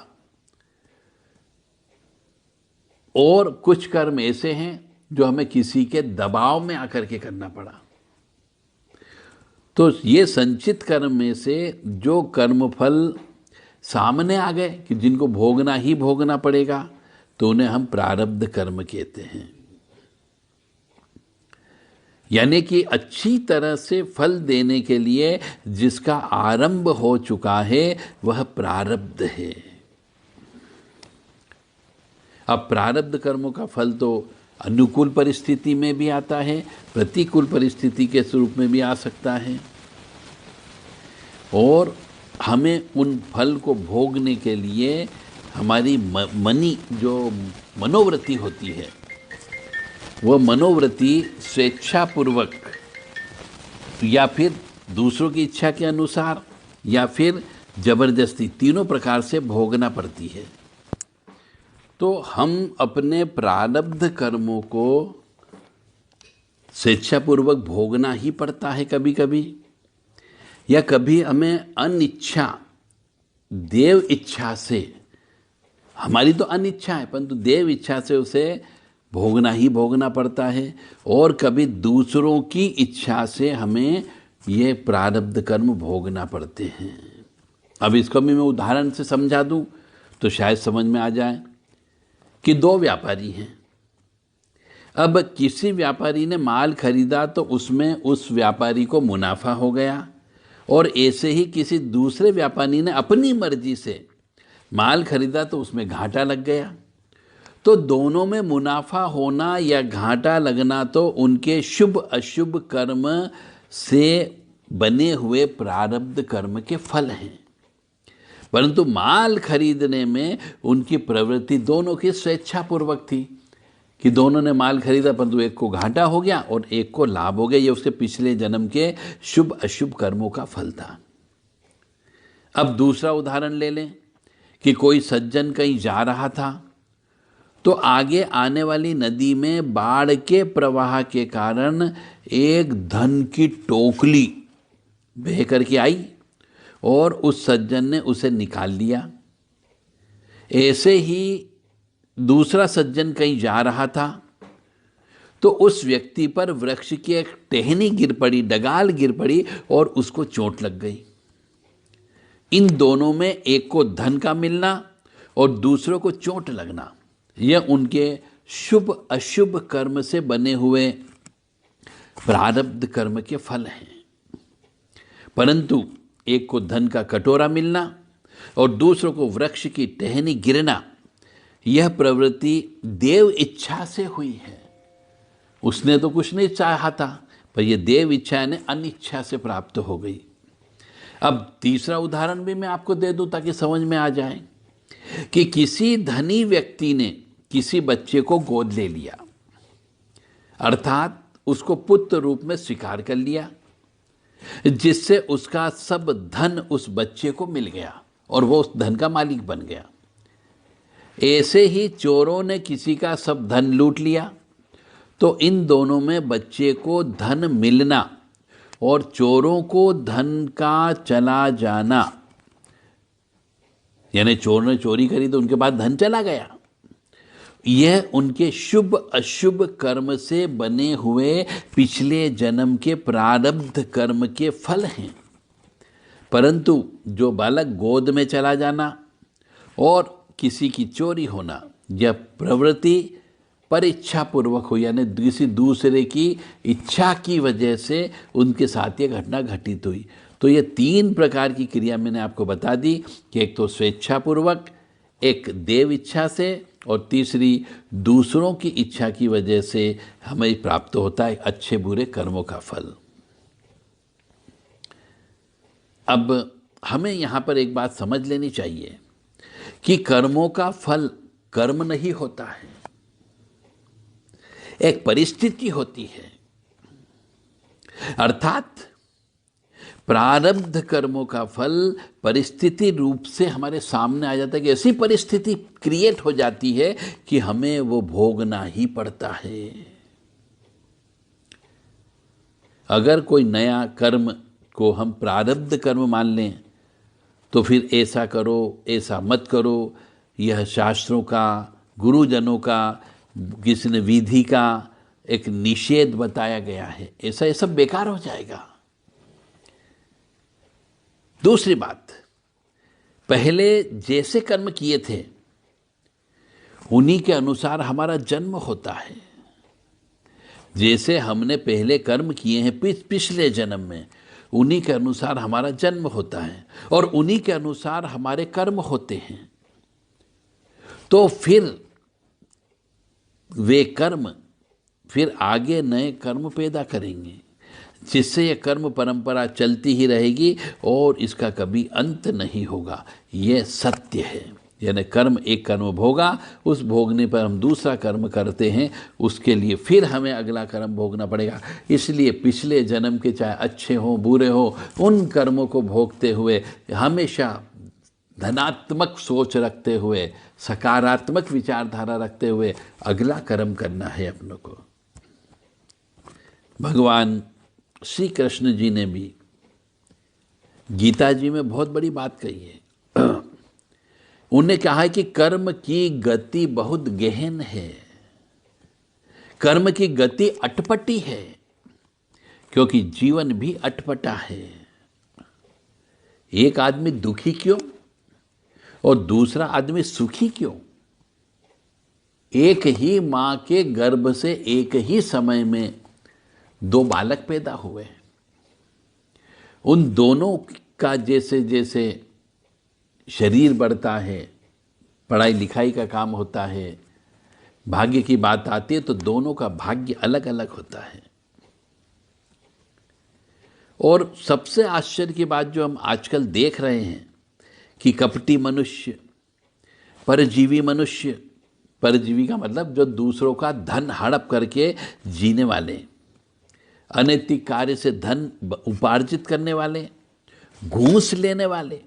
और कुछ कर्म ऐसे हैं जो हमें किसी के दबाव में आकर के करना पड़ा। तो ये संचित कर्म में से जो कर्म फल सामने आ गए कि जिनको भोगना ही भोगना पड़ेगा, तो उन्हें हम प्रारब्ध कर्म कहते हैं। यानी कि अच्छी तरह से फल देने के लिए जिसका आरंभ हो चुका है वह प्रारब्ध है। अब प्रारब्ध कर्मों का फल तो अनुकूल परिस्थिति में भी आता है, प्रतिकूल परिस्थिति के स्वरूप में भी आ सकता है, और हमें उन फल को भोगने के लिए हमारी मनी जो मनोवृत्ति होती है, वह मनोवृत्ति स्वेच्छापूर्वक या फिर दूसरों की इच्छा के अनुसार या फिर जबरदस्ती, तीनों प्रकार से भोगना पड़ती है। तो हम अपने प्रारब्ध कर्मों को स्वेच्छापूर्वक भोगना ही पड़ता है कभी कभी, या कभी हमें अनिच्छा देव इच्छा से, हमारी तो अनिच्छा है परंतु देव इच्छा से उसे भोगना ही भोगना पड़ता है, और कभी दूसरों की इच्छा से हमें ये प्रारब्ध कर्म भोगना पड़ते हैं। अब इसको भी मैं उदाहरण से समझा दूं तो शायद समझ में आ जाए कि दो व्यापारी हैं। अब किसी व्यापारी ने माल खरीदा तो उसमें उस व्यापारी को मुनाफा हो गया, और ऐसे ही किसी दूसरे व्यापारी ने अपनी मर्जी से माल खरीदा तो उसमें घाटा लग गया। तो दोनों में मुनाफा होना या घाटा लगना तो उनके शुभ अशुभ कर्म से बने हुए प्रारब्ध कर्म के फल हैं, परंतु माल खरीदने में उनकी प्रवृत्ति दोनों की स्वेच्छापूर्वक थी कि दोनों ने माल खरीदा, परंतु एक को घाटा हो गया और एक को लाभ हो गया। ये उसके पिछले जन्म के शुभ अशुभ कर्मों का फल था। अब दूसरा उदाहरण ले लें कि कोई सज्जन कहीं जा रहा था, तो आगे आने वाली नदी में बाढ़ के प्रवाह के कारण एक धन की टोकरी बह करके आई और उस सज्जन ने उसे निकाल लिया। ऐसे ही दूसरा सज्जन कहीं जा रहा था, तो उस व्यक्ति पर वृक्ष की एक टहनी गिर पड़ी, डगाल गिर पड़ी और उसको चोट लग गई। इन दोनों में एक को धन का मिलना और दूसरों को चोट लगना, यह उनके शुभ अशुभ कर्म से बने हुए प्रारब्ध कर्म के फल हैं। परंतु एक को धन का कटोरा मिलना और दूसरों को वृक्ष की टहनी गिरना, यह प्रवृत्ति देव इच्छा से हुई है। उसने तो कुछ नहीं चाहा था, पर यह देव इच्छा ने अनिच्छा से प्राप्त हो गई। अब तीसरा उदाहरण भी मैं आपको दे दूं ताकि समझ में आ जाए कि किसी धनी व्यक्ति ने किसी बच्चे को गोद ले लिया, अर्थात उसको पुत्र रूप में स्वीकार कर लिया, जिससे उसका सब धन उस बच्चे को मिल गया और वो उस धन का मालिक बन गया। ऐसे ही चोरों ने किसी का सब धन लूट लिया, तो इन दोनों में बच्चे को धन मिलना और चोरों को धन का चला जाना, यानी चोर ने चोरी करी तो उनके पास धन चला गया, यह उनके शुभ अशुभ कर्म से बने हुए पिछले जन्म के प्रारब्ध कर्म के फल हैं। परंतु जो बालक गोद में चला जाना और किसी की चोरी होना, यह प्रवृत्ति पर इच्छा पूर्वक हो, यानी किसी दूसरे की इच्छा की वजह से उनके साथ ये घटना घटित हुई। तो ये तीन प्रकार की क्रिया मैंने आपको बता दी कि एक तो स्वेच्छापूर्वक, एक देव इच्छा से, और तीसरी दूसरों की इच्छा की वजह से हमें प्राप्त होता है अच्छे बुरे कर्मों का फल। अब हमें यहाँ पर एक बात समझ लेनी चाहिए कि कर्मों का फल कर्म नहीं होता है, एक परिस्थिति होती है। अर्थात प्रारब्ध कर्मों का फल परिस्थिति रूप से हमारे सामने आ जाता है कि ऐसी परिस्थिति क्रिएट हो जाती है कि हमें वो भोगना ही पड़ता है। अगर कोई नया कर्म को हम प्रारब्ध कर्म मान लें तो फिर ऐसा करो ऐसा मत करो, यह शास्त्रों का, गुरुजनों का, किसी ने विधि का एक निषेध बताया गया है, ऐसा ये सब बेकार हो जाएगा। दूसरी बात, पहले जैसे कर्म किए थे उन्हीं के अनुसार हमारा जन्म होता है। जैसे हमने पहले कर्म किए हैं पिछले जन्म में, उन्हीं के अनुसार हमारा जन्म होता है और उन्हीं के अनुसार हमारे कर्म होते हैं। तो फिर वे कर्म फिर आगे नए कर्म पैदा करेंगे, जिससे यह कर्म परंपरा चलती ही रहेगी और इसका कभी अंत नहीं होगा। यह सत्य है। यानी कर्म एक कर्म भोगा, उस भोगने पर हम दूसरा कर्म करते हैं, उसके लिए फिर हमें अगला कर्म भोगना पड़ेगा। इसलिए पिछले जन्म के चाहे अच्छे हों बुरे हों, उन कर्मों को भोगते हुए हमेशा धनात्मक सोच रखते हुए, सकारात्मक विचारधारा रखते हुए अगला कर्म करना है अपनों को। भगवान श्री कृष्ण जी ने भी गीता जी में बहुत बड़ी बात कही है। उन्हें कहा है कि कर्म की गति बहुत गहन है, कर्म की गति अटपटी है, क्योंकि जीवन भी अटपटा है। एक आदमी दुखी क्यों और दूसरा आदमी सुखी क्यों? एक ही मां के गर्भ से एक ही समय में दो बालक पैदा हुए, उन दोनों का जैसे जैसे शरीर बढ़ता है, पढ़ाई लिखाई का काम होता है, भाग्य की बात आती है तो दोनों का भाग्य अलग अलग होता है। और सबसे आश्चर्य की बात जो हम आजकल देख रहे हैं कि कपटी मनुष्य, परजीवी मनुष्य, परजीवी का मतलब जो दूसरों का धन हड़प करके जीने वाले, अनैतिक कार्य से धन उपार्जित करने वाले, घूस लेने वाले,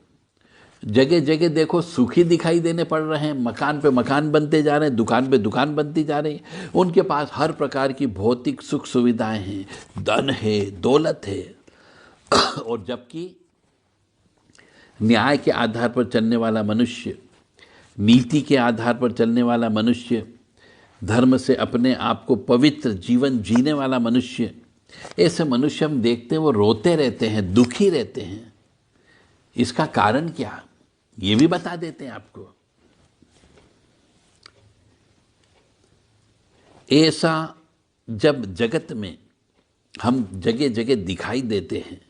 जगह जगह देखो सुखी दिखाई देने पड़ रहे हैं, मकान पे मकान बनते जा रहे हैं, दुकान पे दुकान बनती जा रही है, उनके पास हर प्रकार की भौतिक सुख सुविधाएं हैं, धन है, दौलत है। और जबकि न्याय के आधार पर चलने वाला मनुष्य, नीति के आधार पर चलने वाला मनुष्य, धर्म से अपने आप को पवित्र जीवन जीने वाला मनुष्य, ऐसे मनुष्य हम देखते हैं वो रोते रहते हैं, दुखी रहते हैं। इसका कारण क्या, ये भी बता देते हैं आपको। ऐसा जब जगत में हम जगह जगह दिखाई देते हैं,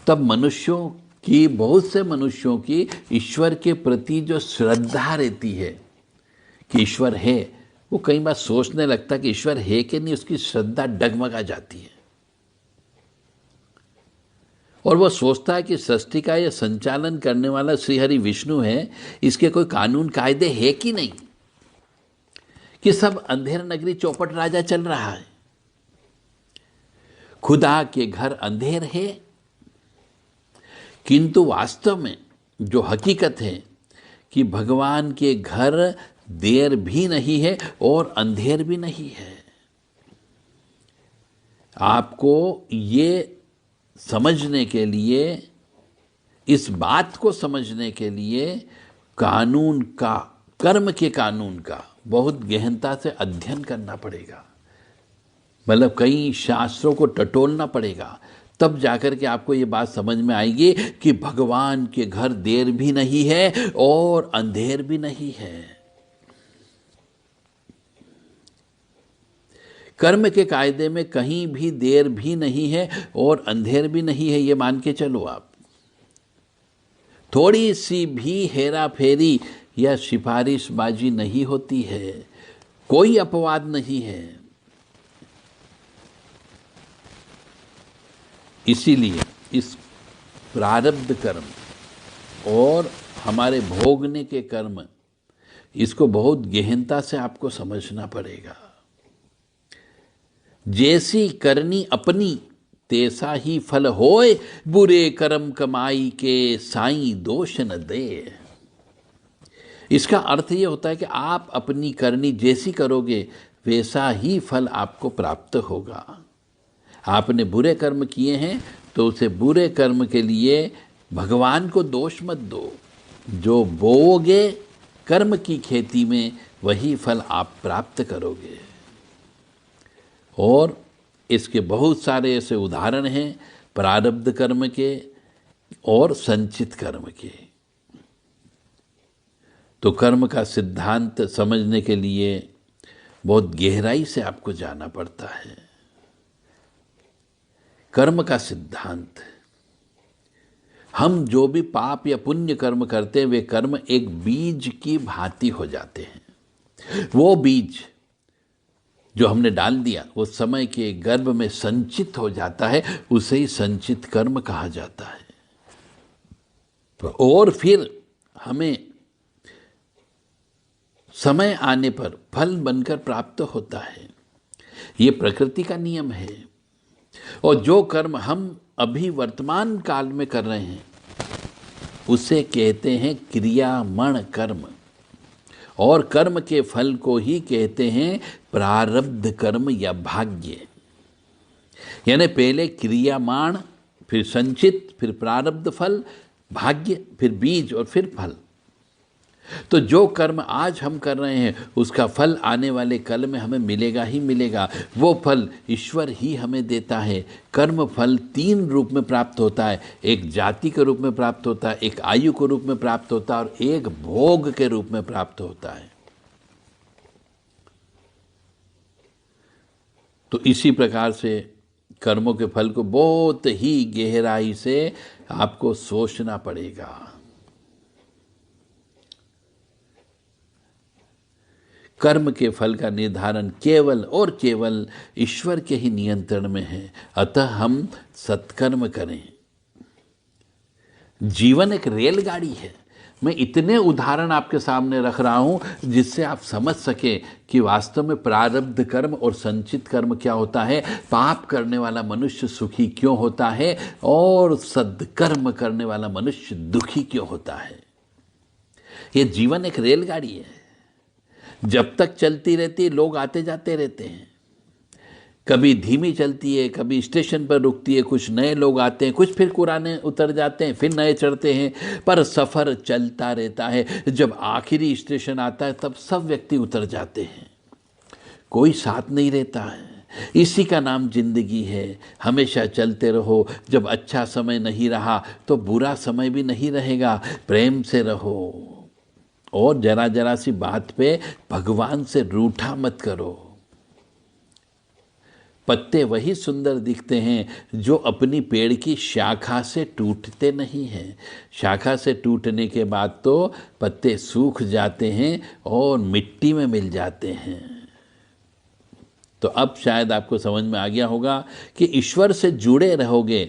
तब मनुष्यों की, बहुत से मनुष्यों की ईश्वर के प्रति जो श्रद्धा रहती है कि ईश्वर है, वो कई बार सोचने लगता कि ईश्वर है कि नहीं, उसकी श्रद्धा डगमगा जाती है। और वो सोचता है कि सृष्टि का यह संचालन करने वाला श्री हरि विष्णु है, इसके कोई कानून कायदे है कि नहीं, कि सब अंधेर नगरी चौपट राजा चल रहा है। खुदा के घर अंधेर है, किंतु वास्तव में जो हकीकत है कि भगवान के घर देर भी नहीं है और अंधेर भी नहीं है। आपको ये समझने के लिए, इस बात को समझने के लिए कानून का, कर्म के कानून का बहुत गहनता से अध्ययन करना पड़ेगा। मतलब कई शास्त्रों को टटोलना पड़ेगा, तब जाकर के आपको ये बात समझ में आएगी कि भगवान के घर देर भी नहीं है और अंधेर भी नहीं है। कर्म के कायदे में कहीं भी देर भी नहीं है और अंधेर भी नहीं है, ये मान के चलो आप। थोड़ी सी भी हेरा फेरी या सिफारिशबाजी नहीं होती है, कोई अपवाद नहीं है। इसीलिए इस प्रारब्ध कर्म और हमारे भोगने के कर्म, इसको बहुत गहनता से आपको समझना पड़ेगा। जैसी करनी अपनी तैसा ही फल होए, बुरे कर्म कमाई के साईं दोष न दे। इसका अर्थ ये होता है कि आप अपनी करनी जैसी करोगे वैसा ही फल आपको प्राप्त होगा। आपने बुरे कर्म किए हैं तो उसे बुरे कर्म के लिए भगवान को दोष मत दो। जो बोओगे कर्म की खेती में वही फल आप प्राप्त करोगे। और इसके बहुत सारे ऐसे उदाहरण हैं प्रारब्ध कर्म के और संचित कर्म के। तो कर्म का सिद्धांत समझने के लिए बहुत गहराई से आपको जाना पड़ता है। कर्म का सिद्धांत, हम जो भी पाप या पुण्य कर्म करते हैं वे कर्म एक बीज की भांति हो जाते हैं। वो बीज जो हमने डाल दिया वो समय के गर्भ में संचित हो जाता है, उसे ही संचित कर्म कहा जाता है। और फिर हमें समय आने पर फल बनकर प्राप्त होता है। ये प्रकृति का नियम है। और जो कर्म हम अभी वर्तमान काल में कर रहे हैं उसे कहते हैं क्रियामण कर्म, और कर्म के फल को ही कहते हैं प्रारब्ध कर्म या भाग्य। यानी पहले क्रियामाण, फिर संचित, फिर प्रारब्ध फल, भाग्य, फिर बीज और फिर फल। तो जो कर्म आज हम कर रहे हैं उसका फल आने वाले कल में हमें मिलेगा ही मिलेगा। वो फल ईश्वर ही हमें देता है। कर्म फल 3 रूप में प्राप्त होता है। एक जाति के रूप में प्राप्त होता है, एक आयु के रूप में प्राप्त होता है और एक भोग के रूप में प्राप्त होता है। तो इसी प्रकार से कर्मों के फल को बहुत ही गहराई से आपको सोचना पड़ेगा। कर्म के फल का निर्धारण केवल और केवल ईश्वर के ही नियंत्रण में है। अतः हम सत्कर्म करें। जीवन एक रेलगाड़ी है। मैं इतने उदाहरण आपके सामने रख रहा हूं जिससे आप समझ सके कि वास्तव में प्रारब्ध कर्म और संचित कर्म क्या होता है, पाप करने वाला मनुष्य सुखी क्यों होता है और सद्कर्म करने वाला मनुष्य दुखी क्यों होता है। यह जीवन एक रेलगाड़ी है। जब तक चलती रहती है लोग आते जाते रहते हैं। कभी धीमी चलती है, कभी स्टेशन पर रुकती है, कुछ नए लोग आते हैं, कुछ फिर पुराने उतर जाते हैं, फिर नए चढ़ते हैं, पर सफ़र चलता रहता है। जब आखिरी स्टेशन आता है तब सब व्यक्ति उतर जाते हैं, कोई साथ नहीं रहता है। इसी का नाम जिंदगी है। हमेशा चलते रहो। जब अच्छा समय नहीं रहा तो बुरा समय भी नहीं रहेगा। प्रेम से रहो और जरा जरा सी बात पे भगवान से रूठा मत करो। पत्ते वही सुंदर दिखते हैं जो अपनी पेड़ की शाखा से टूटते नहीं हैं। शाखा से टूटने के बाद तो पत्ते सूख जाते हैं और मिट्टी में मिल जाते हैं। तो अब शायद आपको समझ में आ गया होगा कि ईश्वर से जुड़े रहोगे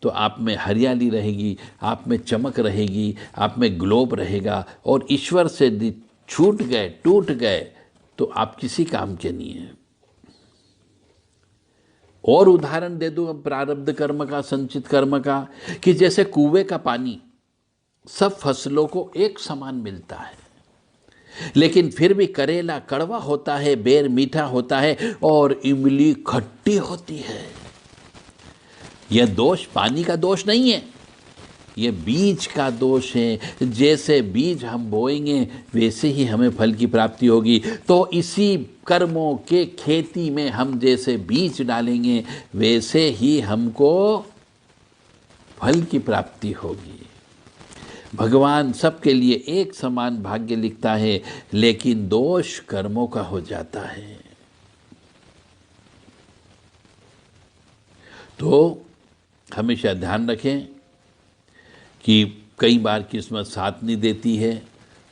तो आप में हरियाली रहेगी, आप में चमक रहेगी, आप में ग्लोब रहेगा। और ईश्वर से छूट गए, टूट गए तो आप किसी काम के नहीं हैं। और उदाहरण दे दूं अब प्रारब्ध कर्म का, संचित कर्म का, कि जैसे कुएं का पानी सब फसलों को एक समान मिलता है, लेकिन फिर भी करेला कड़वा होता है, बेर मीठा होता है और इमली खट्टी होती है। यह दोष पानी का दोष नहीं है, यह बीज का दोष है। जैसे बीज हम बोएंगे वैसे ही हमें फल की प्राप्ति होगी। तो इसी कर्मों के खेती में हम जैसे बीज डालेंगे वैसे ही हमको फल की प्राप्ति होगी। भगवान सबके लिए एक समान भाग्य लिखता है, लेकिन दोष कर्मों का हो जाता है। तो हमेशा ध्यान रखें कि कई बार किस्मत साथ नहीं देती है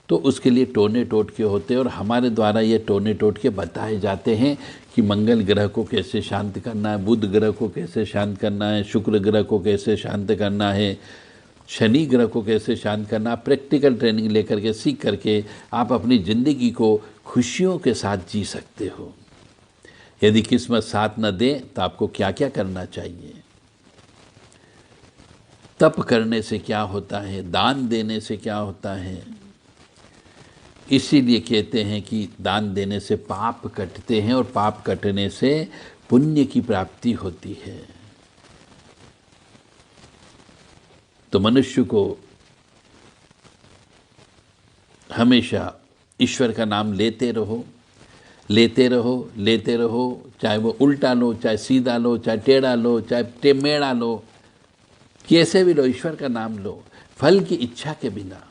तो उसके लिए टोने टोटके होते हैं, और हमारे द्वारा ये टोने टोटके बताए जाते हैं कि मंगल ग्रह को कैसे शांत करना है, बुध ग्रह को कैसे शांत करना है, शुक्र ग्रह को कैसे शांत करना है। शनि ग्रह को कैसे शांत करना, प्रैक्टिकल ट्रेनिंग लेकर के सीख करके आप अपनी ज़िंदगी को खुशियों के साथ जी सकते हो। यदि किस्मत साथ न दे तो आपको क्या क्या करना चाहिए। तप करने से क्या होता है, दान देने से क्या होता है। इसीलिए कहते हैं कि दान देने से पाप कटते हैं और पाप कटने से पुण्य की प्राप्ति होती है। तो मनुष्य को हमेशा ईश्वर का नाम लेते रहो, लेते रहो, लेते रहो, चाहे वो उल्टा लो, चाहे सीधा लो, चाहे टेढ़ा लो, चाहे टेमेढ़ा लो, कैसे भी लो, ईश्वर का नाम लो, फल की इच्छा के बिना।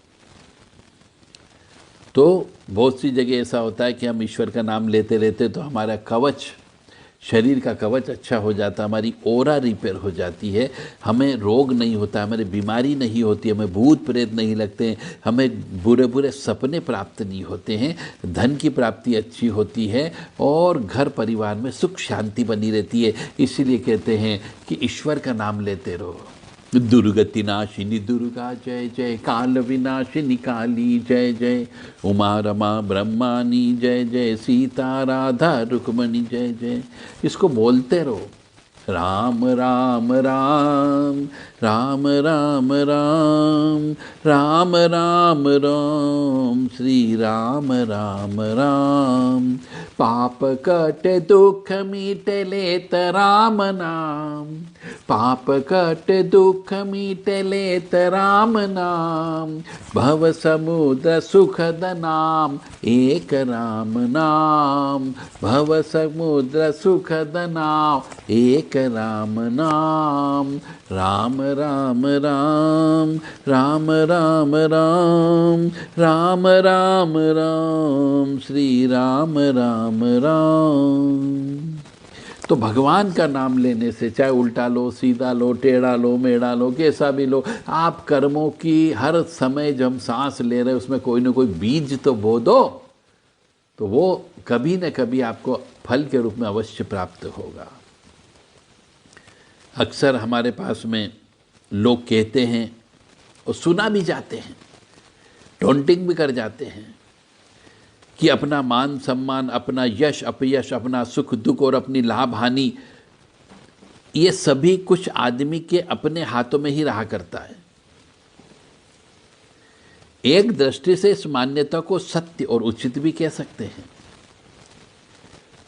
तो बहुत सी जगह ऐसा होता है कि हम ईश्वर का नाम लेते लेते तो हमारा कवच, शरीर का कवच अच्छा हो जाता, हमारी ओरा रिपेयर हो जाती है, हमें रोग नहीं होता, हमें बीमारी नहीं होती, हमें भूत प्रेत नहीं लगते हैं, हमें बुरे बुरे सपने प्राप्त नहीं होते हैं, धन की प्राप्ति अच्छी होती है और घर परिवार में सुख शांति बनी रहती है। इसीलिए कहते हैं कि ईश्वर का नाम लेते रहो। दुर्गति नाशिनी दुर्गा जय जय, काल विनाशिनी काली जय जय, उमा रमा ब्रह्मानी जय जय, सीता राधा रुक्मणी जय जय। इसको बोलते रहो, राम राम राम राम राम राम राम राम राम, श्री राम राम राम। पाप कटे दुख मिटे लेत राम नाम, पाप कट दुख मिटे लेत राम नाम, भव समुद्र सुखद नाम एक राम नाम, भव समुद्र सुखद नाम एक राम नाम। राम राम राम राम राम राम राम राम राम, श्री राम राम राम। तो भगवान का नाम लेने से, चाहे उल्टा लो, सीधा लो, टेढ़ा लो, मेढ़ा लो, कैसा भी लो, आप कर्मों की हर समय जब हम सांस ले रहे हैं उसमें कोई ना कोई बीज तो बो दो, तो वो कभी न कभी आपको फल के रूप में अवश्य प्राप्त होगा। अक्सर हमारे पास में लोग कहते हैं और सुना भी जाते हैं, टॉन्टिंग भी कर जाते हैं कि अपना मान सम्मान, अपना यश अपयश, अपना सुख दुख और अपनी लाभ हानि, ये सभी कुछ आदमी के अपने हाथों में ही रहा करता है। एक दृष्टि से इस मान्यता को सत्य और उचित भी कह सकते हैं।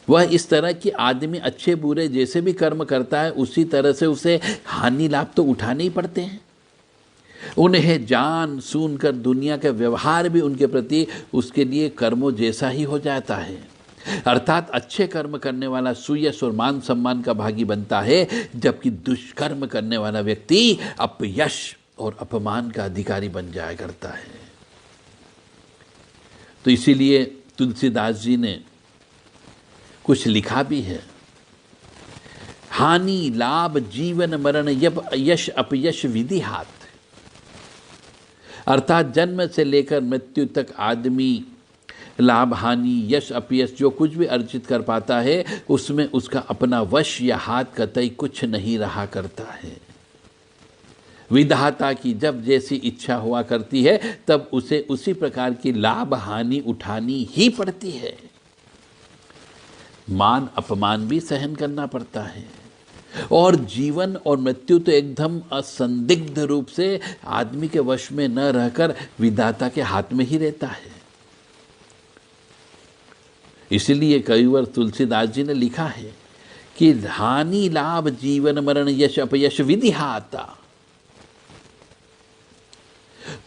वह इस तरह कि आदमी अच्छे बुरे जैसे भी कर्म करता है उसी तरह से उसे हानि लाभ तो उठाने ही पड़ते हैं। उन्हें जान सुनकर दुनिया के व्यवहार भी उनके प्रति उसके लिए कर्मों जैसा ही हो जाता है। अर्थात अच्छे कर्म करने वाला सुयश और मान सम्मान का भागी बनता है, जबकि दुष्कर्म करने वाला व्यक्ति अपयश और अपमान का अधिकारी बन जाया करता है। तो इसीलिए तुलसीदास जी ने कुछ लिखा भी है, हानि लाभ जीवन मरण यश अपयश विधि हाथ। अर्थात जन्म से लेकर मृत्यु तक आदमी लाभ हानि यश अपयश जो कुछ भी अर्जित कर पाता है उसमें उसका अपना वश या हाथ कतई कुछ नहीं रहा करता है। विधाता की जब जैसी इच्छा हुआ करती है तब उसे उसी प्रकार की लाभ हानि उठानी ही पड़ती है। मान अपमान भी सहन करना पड़ता है और जीवन और मृत्यु तो एकदम असंदिग्ध रूप से आदमी के वश में न रहकर विधाता के हाथ में ही रहता है। इसलिए कई बार तुलसीदास जी ने लिखा है कि हानि लाभ जीवन मरण यश अपयश विधि हाथा।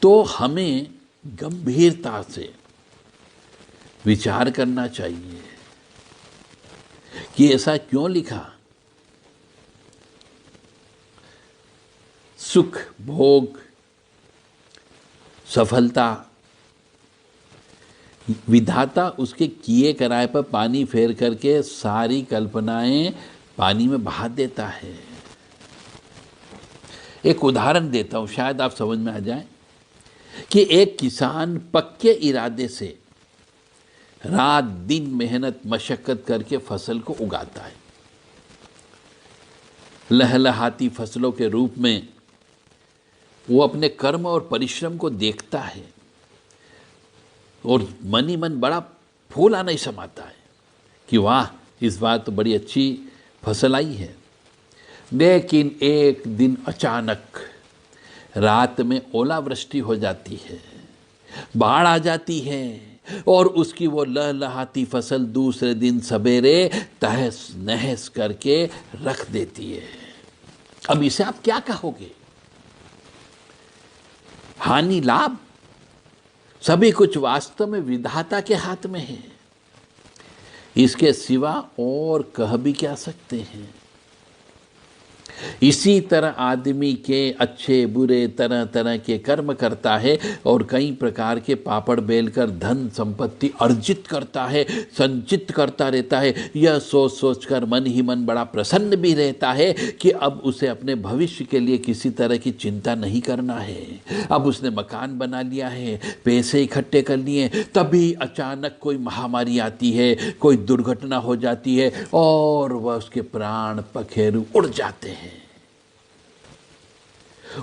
तो हमें गंभीरता से विचार करना चाहिए कि ऐसा क्यों लिखा। सुख भोग सफलता विधाता उसके किए कराए पर पानी फेर करके सारी कल्पनाएं पानी में बहा देता है। एक उदाहरण देता हूं, शायद आप समझ में आ जाए कि एक किसान पक्के इरादे से रात दिन मेहनत मशक्कत करके फसल को उगाता है। लहलहाती फसलों के रूप में वो अपने कर्म और परिश्रम को देखता है और मन ही मन बड़ा फूल आना ही समाता है कि वाह, इस बार तो बड़ी अच्छी फसल आई है। लेकिन एक दिन अचानक रात में ओलावृष्टि हो जाती है, बाढ़ आ जाती है और उसकी वो लहलहाती फसल दूसरे दिन सवेरे तहस नहस करके रख देती है। अब इसे आप क्या कहोगे? हानि लाभ सभी कुछ वास्तव में विधाता के हाथ में है। इसके सिवा और कह भी क्या सकते हैं। इसी तरह आदमी के अच्छे बुरे तरह तरह के कर्म करता है और कई प्रकार के पापड़ बेलकर धन संपत्ति अर्जित करता है, संचित करता रहता है। यह सोच सोचकर मन ही मन बड़ा प्रसन्न भी रहता है कि अब उसे अपने भविष्य के लिए किसी तरह की चिंता नहीं करना है। अब उसने मकान बना लिया है, पैसे इकट्ठे कर लिए, तभी अचानक कोई महामारी आती है, कोई दुर्घटना हो जाती है और वह उसके प्राण पखेरु उड़ जाते हैं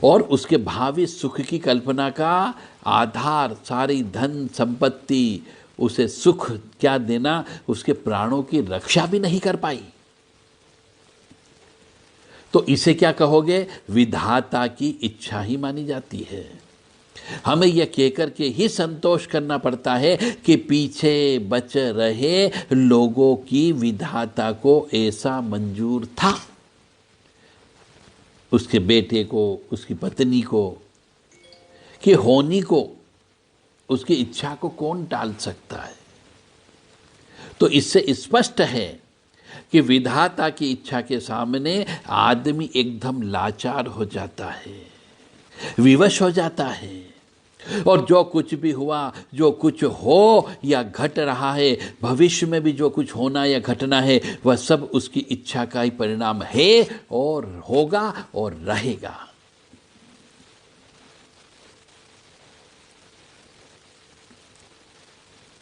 और उसके भावी सुख की कल्पना का आधार सारी धन संपत्ति उसे सुख क्या देना, उसके प्राणों की रक्षा भी नहीं कर पाई। तो इसे क्या कहोगे? विधाता की इच्छा ही मानी जाती है। हमें यह कहकर के ही संतोष करना पड़ता है कि पीछे बच रहे लोगों की विधाता को ऐसा मंजूर था। उसके बेटे को, उसकी पत्नी को, कि होनी को, उसकी इच्छा को कौन टाल सकता है? तो इससे स्पष्ट है कि विधाता की इच्छा के सामने आदमी एकदम लाचार हो जाता है, विवश हो जाता है और जो कुछ भी हुआ, जो कुछ हो या घट रहा है, भविष्य में भी जो कुछ होना या घटना है, वह सब उसकी इच्छा का ही परिणाम है और होगा और रहेगा।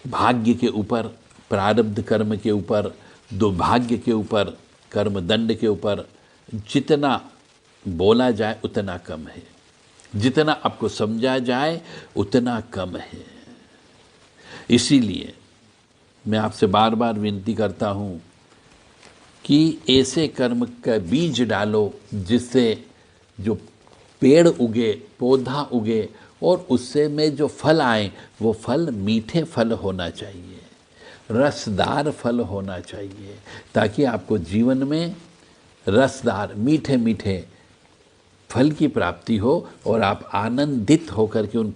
भाग्य के ऊपर, प्रारब्ध कर्म के ऊपर, दुर्भाग्य के ऊपर, कर्म दंड के ऊपर जितना बोला जाए उतना कम है, जितना आपको समझा जाए उतना कम है। इसीलिए मैं आपसे बार बार विनती करता हूँ कि ऐसे कर्म का बीज डालो जिससे जो पेड़ उगे, पौधा उगे और उससे में जो फल आए वो फल मीठे फल होना चाहिए, रसदार फल होना चाहिए, ताकि आपको जीवन में रसदार मीठे मीठे फल की प्राप्ति हो और आप आनंदित होकर के उन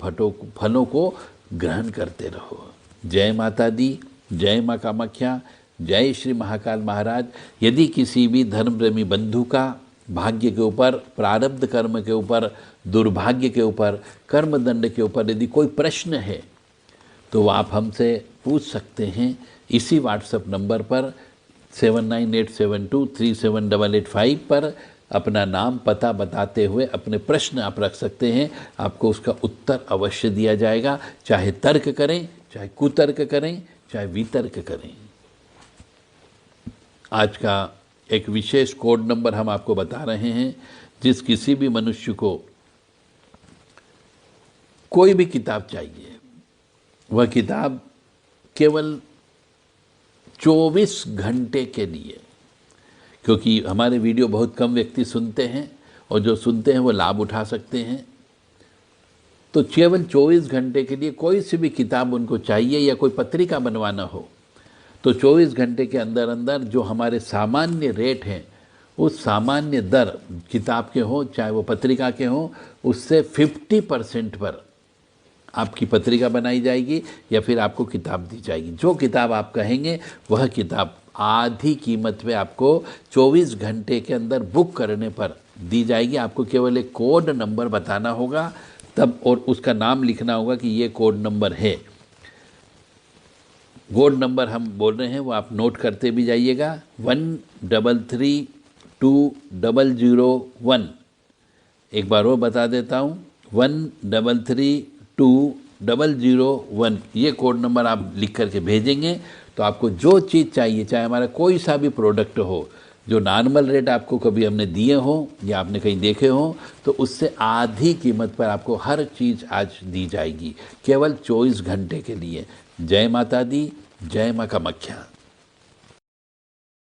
फलों को ग्रहण करते रहो। जय माता दी, जय माँ कामाख्या, जय श्री महाकाल महाराज। यदि किसी भी धर्म प्रेमी बंधु का भाग्य के ऊपर, प्रारब्ध कर्म के ऊपर, दुर्भाग्य के ऊपर, कर्म दंड के ऊपर यदि कोई प्रश्न है तो आप हमसे पूछ सकते हैं इसी व्हाट्सएप नंबर पर 7987237885 पर अपना नाम पता बताते हुए अपने प्रश्न आप रख सकते हैं। आपको उसका उत्तर अवश्य दिया जाएगा, चाहे तर्क करें, चाहे कुतर्क करें, चाहे वितर्क करें। आज का एक विशेष कोड नंबर हम आपको बता रहे हैं। जिस किसी भी मनुष्य को कोई भी किताब चाहिए, वह किताब केवल 24 घंटे के लिए, क्योंकि हमारे वीडियो बहुत कम व्यक्ति सुनते हैं और जो सुनते हैं वो लाभ उठा सकते हैं, तो केवल 24 घंटे के लिए कोई सी भी किताब उनको चाहिए या कोई पत्रिका बनवाना हो तो 24 घंटे के अंदर अंदर जो हमारे सामान्य रेट हैं, उस सामान्य दर किताब के हों चाहे वो पत्रिका के हों, उससे 50% पर आपकी पत्रिका बनाई जाएगी या फिर आपको किताब दी जाएगी। जो किताब आप कहेंगे वह किताब आधी कीमत पे आपको 24 घंटे के अंदर बुक करने पर दी जाएगी। आपको केवल एक कोड नंबर बताना होगा तब, और उसका नाम लिखना होगा कि ये कोड नंबर है। कोड नंबर हम बोल रहे हैं वो आप नोट करते भी जाइएगा, 133201। एक बार वो बता देता हूँ, 133201। ये कोड नंबर आप लिख करके भेजेंगे तो आपको जो चीज़ चाहिए, चाहे हमारा कोई सा भी प्रोडक्ट हो, जो नॉर्मल रेट आपको कभी हमने दिए हों या आपने कहीं देखे हों, तो उससे आधी कीमत पर आपको हर चीज़ आज दी जाएगी, केवल 24 घंटे के लिए। जय माता दी, जय माँ कामाख्या।